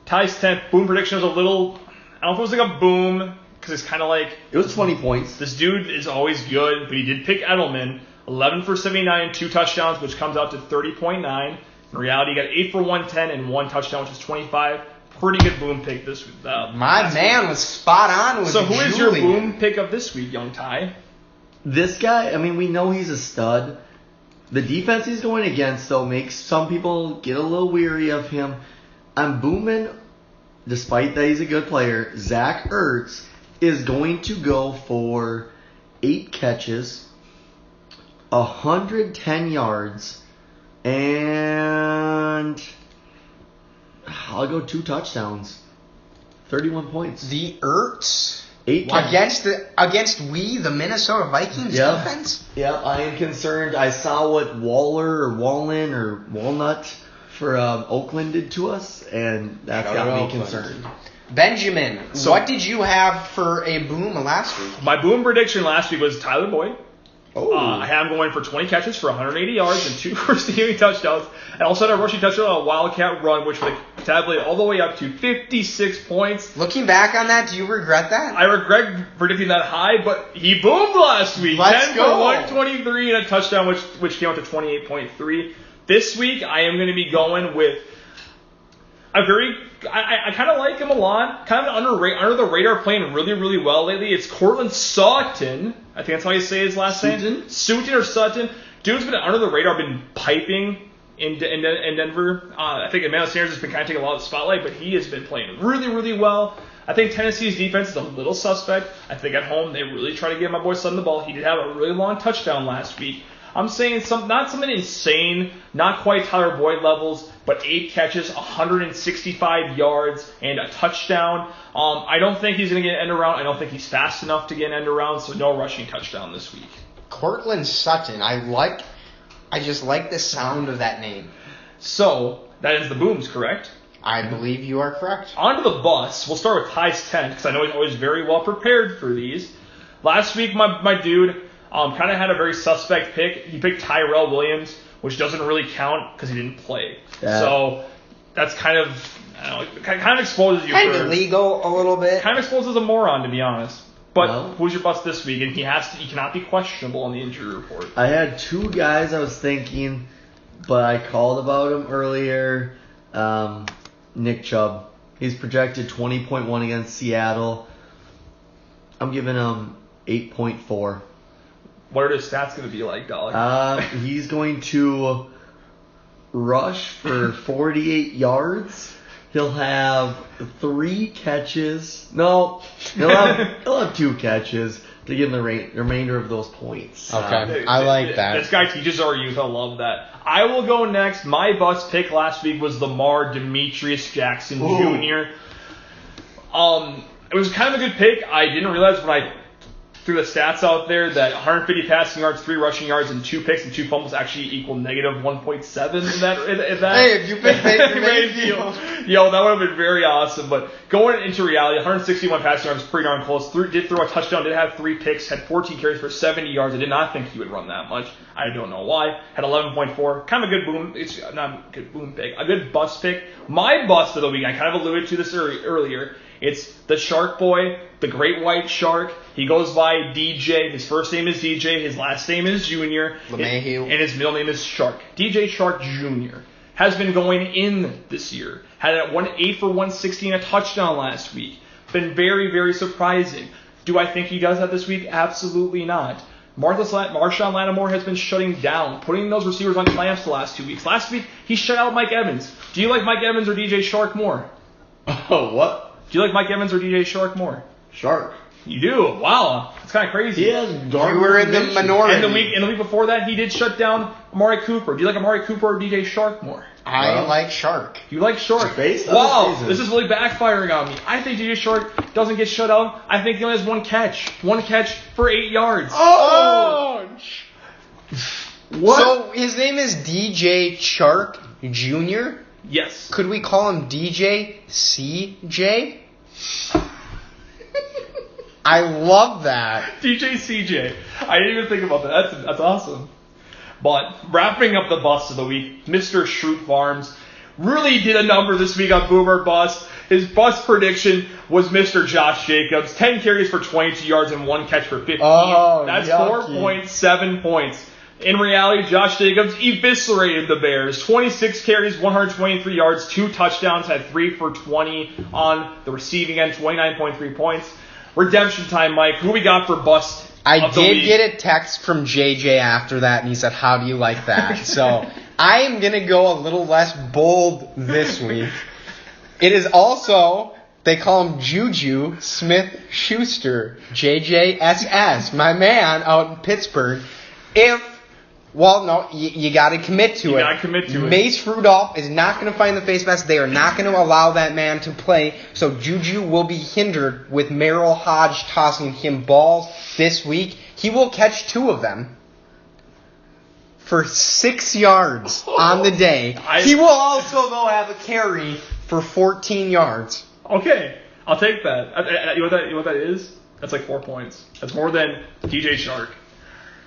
Speaker 3: Ty's tent boom prediction was a little, I don't know if it was like a boom, because it's kind of like,
Speaker 4: It was 20 points.
Speaker 3: this dude is always good, but he did pick Edelman. 11 for 79 and 2 touchdowns, which comes out to 30.9. In reality, he got 8 for 110 and 1 touchdown, which is 25. Pretty good boom pick this week.
Speaker 2: My man was spot on with
Speaker 3: So who is your
Speaker 2: Julian.
Speaker 3: boom pick of this week, young Ty?
Speaker 4: This guy, I mean, we know he's a stud. The defense he's going against, though, makes some people get a little weary of him. I'm booming, despite that he's a good player. Zach Ertz is going to go for 8 catches, 110 yards, and I'll go 2 touchdowns. 31 points.
Speaker 2: The Ertz
Speaker 4: 8
Speaker 2: against the Minnesota Vikings
Speaker 4: Yeah.
Speaker 2: defense?
Speaker 4: Yeah, I am concerned. I saw what Wallen or Walnut for Oakland did to us, and that's
Speaker 2: Shout
Speaker 4: got
Speaker 2: out
Speaker 4: me
Speaker 2: Oakland.
Speaker 4: concerned.
Speaker 2: Benjamin,
Speaker 3: So-
Speaker 2: what did you have for a boom last week?
Speaker 3: My boom prediction last week was Tyler Boyd.
Speaker 4: Oh,
Speaker 3: I had him going for 20 catches for 180 yards and 2 receiving touchdowns. And also had a rushing touchdown on a Wildcat run, which would tabulate all the way up to 56 points.
Speaker 2: Looking back on that, do you regret that?
Speaker 3: I regret predicting that high, but he boomed last week.
Speaker 2: Let's
Speaker 3: 10
Speaker 2: go.
Speaker 3: for 123 and a touchdown, which came out to 28.3. This week, I am going to be going with I kind of like him a lot. Kind of under the radar, playing really, really well lately. It's Cortland Sutton. I think that's how you say his last name. Sutton or Sutton. Dude's been under the radar, been piping in Denver. I think Emmanuel Sanders has been kind of taking a lot of the spotlight, but he has been playing really, really well. I think Tennessee's defense is a little suspect. I think at home they really try to give my boy Sutton the ball. He did have a really long touchdown last week. I'm saying not something insane, not quite Tyler Boyd levels, but 8 catches, 165 yards, and a touchdown. I don't think he's going to get an end around. I don't think he's fast enough to get an end around, so no rushing touchdown this week.
Speaker 2: Cortland Sutton. I just like the sound of that name.
Speaker 3: So, that is the Booms, correct?
Speaker 2: I believe you are correct.
Speaker 3: On to the bus. We'll start with Ty's 10, because I know he's always very well prepared for these. Last week, my dude kind of had a very suspect pick. He picked Tyrell Williams, which doesn't really count because he didn't play. Yeah. So that's kind of, I don't know, kind of exposes you.
Speaker 2: Kind of illegal a little bit.
Speaker 3: Kind of exposes a moron, to be honest. But who's your bust this week? And he cannot be questionable on the injury report.
Speaker 4: I had 2 guys I was thinking, but I called about him earlier. Nick Chubb. He's projected 20.1 against Seattle. I'm giving him 8.4.
Speaker 3: What are his stats going to be like, Dollar?
Speaker 4: He's going to rush for 48 yards. He'll have 3 catches. No, he'll have 2 catches to give him the remainder of those points.
Speaker 2: Okay, I like that.
Speaker 3: This guy teaches our youth. I love that. I will go next. My bust pick last week was Lamar Demetrius Jackson Jr. It was kind of a good pick. I didn't realize when I threw the stats out there that 150 passing yards, 3 rushing yards, and 2 picks and 2 fumbles actually equal negative 1.7 in that.
Speaker 2: Hey, if you picked Baker Mayfield.
Speaker 3: Yo, that would have been very awesome. But going into reality, 161 passing yards is pretty darn close. Did throw a touchdown, did have 3 picks, had 14 carries for 70 yards. I did not think he would run that much. I don't know why. Had 11.4. Kind of a good boom. It's not a good boom pick. A good bust pick. My bust of the week, I kind of alluded to this earlier. It's the Shark Boy, the Great White Shark. He goes by DJ. His first name is DJ. His last name is Junior.
Speaker 2: LeMahieu.
Speaker 3: And his middle name is Shark. DJ Shark Jr. has been going in this year. Had 8 for 160 and a touchdown last week. Been very, very surprising. Do I think he does that this week? Absolutely not. Marshawn Lattimore has been shutting down, putting those receivers on clamps the last 2 weeks. Last week, he shut out Mike Evans. Do you like Mike Evans or DJ Shark more?
Speaker 4: Oh, what?
Speaker 3: Do you like Mike Evans or DJ Shark more?
Speaker 4: Shark.
Speaker 3: You do? Wow. That's kind of crazy.
Speaker 4: He has
Speaker 2: you were in the minority.
Speaker 3: And the week before that, he did shut down Amari Cooper. Do you like Amari Cooper or DJ Shark more?
Speaker 2: I like Shark.
Speaker 3: You like Shark?
Speaker 4: Based on
Speaker 3: wow,
Speaker 4: the season.
Speaker 3: This is really backfiring on me. I think DJ Shark doesn't get shut out. I think he only has 1 catch. 1 catch for 8 yards.
Speaker 2: Oh!
Speaker 3: What?
Speaker 2: So his name is DJ Shark Jr.?
Speaker 3: Yes.
Speaker 2: Could we call him DJ CJ? I love that.
Speaker 3: DJ CJ. I didn't even think about that. That's awesome. But wrapping up the bust of the week, Mr. Schrute Farms really did a number this week on Boomer Bust. His bust prediction was Mr. Josh Jacobs. 10 carries for 22 yards and 1 catch for 15.
Speaker 2: Oh,
Speaker 3: that's
Speaker 2: yucky.
Speaker 3: 4.7 points. In reality, Josh Jacobs eviscerated the Bears. 26 carries, 123 yards, 2 touchdowns, had 3 for 20 on the receiving end, 29.3 points. Redemption time, Mike. Who we got for bust?
Speaker 2: I did get a text from JJ after that, and he said, "How do you like that?" So I am going to go a little less bold this week. It is also, they call him Juju Smith-Schuster, JJSS, my man out in Pittsburgh. Well, no, you got to commit to it.
Speaker 3: You got to commit to it.
Speaker 2: Mace Rudolph is not going to find the face mask. They are not going to allow that man to play. So Juju will be hindered with Merrill Hodge tossing him balls this week. He will catch 2 of them for 6 yards on the day. He will also, though, have a carry for 14 yards.
Speaker 3: Okay, I'll take that. You know what that is? That's like 4 points. That's more than DJ Shark.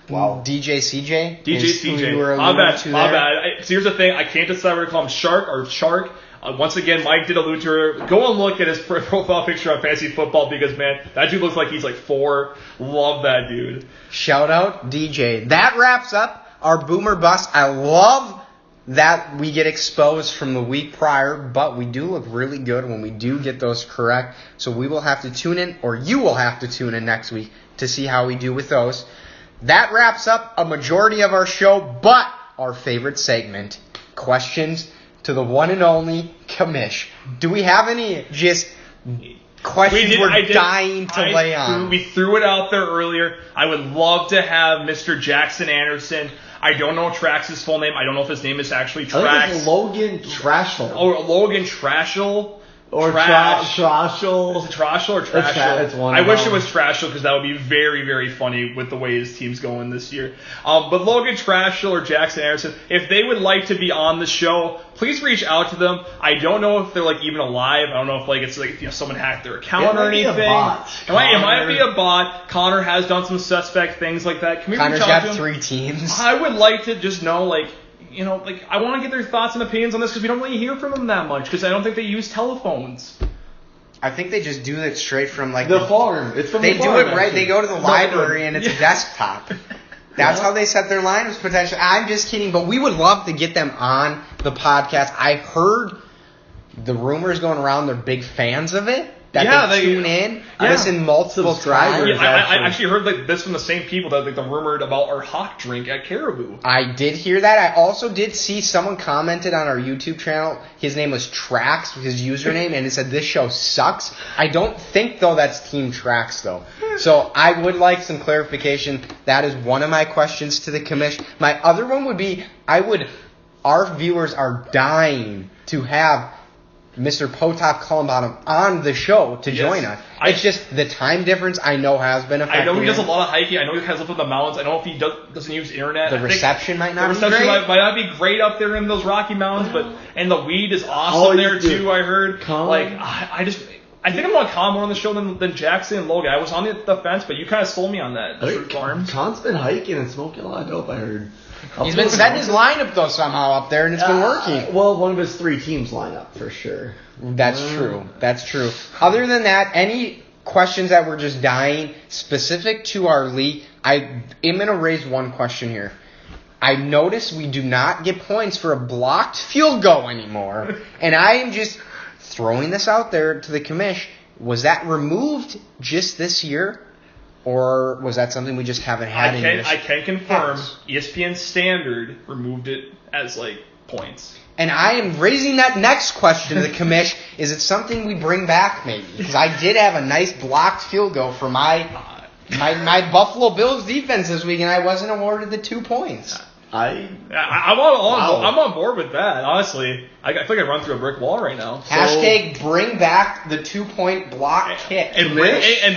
Speaker 2: Wow. DJ CJ?
Speaker 3: DJ CJ. My bad. So here's the thing. I can't decide whether to call him Shark or Shark. Once again, Mike did allude to it. Go and look at his profile picture on Fantasy Football because, man, that dude looks like he's like 4. Love that dude.
Speaker 2: Shout out DJ. That wraps up our Boomer Bust. I love that we get exposed from the week prior, but we do look really good when we do get those correct. So we will have to tune in, or you will have to tune in next week to see how we do with those. That wraps up a majority of our show, but our favorite segment, questions to the one and only Kamish. Do we have any just questions we're dying to lay on?
Speaker 3: We threw it out there earlier. I would love to have Mr. Jackson Anderson. I don't know Trax's full name. I don't know if his name is actually Trax.
Speaker 4: I think it's Logan Trashel.
Speaker 3: Or Logan Trashel.
Speaker 4: Or Trashel.
Speaker 3: Is it Trashel or Trashel?
Speaker 4: It's one
Speaker 3: I
Speaker 4: of
Speaker 3: wish
Speaker 4: them.
Speaker 3: it was Trashel because that would be very, very funny with the way his team's going this year. But Logan Trashel or Jackson Anderson, if they would like to be on the show, please reach out to them. I don't know if they're like even alive. I don't know if like it's like someone hacked their account or anything.
Speaker 4: Be a bot.
Speaker 3: It might be a bot. Connor has done some suspect things like that. Can we
Speaker 2: Connor's
Speaker 3: reach out to
Speaker 2: got
Speaker 3: him?
Speaker 2: 3 teams.
Speaker 3: I would like to just know, I want to get their thoughts and opinions on this because we don't really hear from them that much because I don't think they use telephones.
Speaker 2: I think they just do it straight from like
Speaker 4: The farm. It's from
Speaker 2: They
Speaker 4: the
Speaker 2: do
Speaker 4: farm,
Speaker 2: it right.
Speaker 4: actually.
Speaker 2: They go to the library and it's a desktop. That's how they set their lineups potentially. I'm just kidding, but we would love to get them on the podcast. I heard the rumors going around. They're big fans of it. That they tune in, listen multiple
Speaker 4: Subscribers.
Speaker 2: times.
Speaker 3: I actually heard this from the same people that the rumored about our hawk drink at Caribou.
Speaker 2: I did hear that. I also did see someone commented on our YouTube channel. His name was Trax, his username, and it said this show sucks. I don't think though that's Team Trax though. So I would like some clarification. That is one of my questions to the commission. My other one would be our viewers are dying to have Mr. Potop Cullenbottom on the show to join us. It's just the time difference I know has been affecting.
Speaker 3: I know he does a
Speaker 2: him.
Speaker 3: lot of hiking. I know he has up in the mountains. I know if he doesn't use internet.
Speaker 2: The reception might not be
Speaker 3: The reception
Speaker 2: great.
Speaker 3: might not be great up there in those Rocky Mountains, and the weed is awesome there too. I heard. I think I'm going to Con more on the show than Jackson and Logan. I was on the fence, but you kind of sold me on that.
Speaker 4: Con's been hiking and smoking a lot of dope, I heard.
Speaker 2: He's been setting his lineup though somehow up there, and it's been working.
Speaker 4: Well, one of his 3 teams line up for sure.
Speaker 2: That's true. That's true. Other than that, any questions that were just dying specific to our league? I am going to raise one question here. I notice we do not get points for a blocked field goal anymore, and I am just throwing this out there to the commish. Was that removed just this year? Or was that something we just haven't had in years?
Speaker 3: I can confirm ESPN Standard removed it as points.
Speaker 2: And I am raising that next question to the commish. Is it something we bring back maybe? Because I did have a nice blocked field goal for my Buffalo Bills defense this week, and I wasn't awarded the 2 points.
Speaker 3: I'm on board with that, honestly. I feel like I run through a brick wall right now.
Speaker 2: Hashtag bring back the 2-point block kick.
Speaker 3: And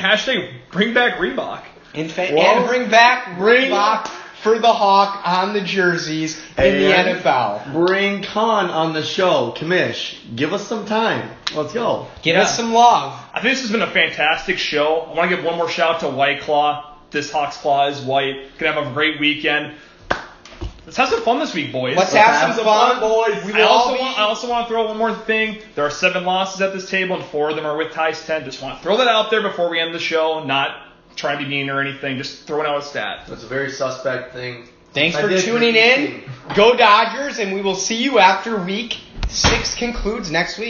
Speaker 3: hashtag bring back Reebok.
Speaker 2: And bring back Reebok for the Hawk on the jerseys in the NFL.
Speaker 4: Bring Con on the show. Commish, give us some time. Let's go.
Speaker 2: Give us some love.
Speaker 3: I think this has been a fantastic show. I want to give one more shout out to White Claw. This Hawk's Claw is white. Gonna have a great weekend. Let's have some fun this week, boys.
Speaker 2: Let's have some fun,
Speaker 4: boys.
Speaker 3: I also want to throw one more thing. There are 7 losses at this table, and 4 of them are with Ty's 10. Just want to throw that out there before we end the show. Not trying to be mean or anything. Just throwing out a stat.
Speaker 4: That's a very suspect thing.
Speaker 2: Thanks for tuning in. Go Dodgers, and we will see you after week 6 concludes next week.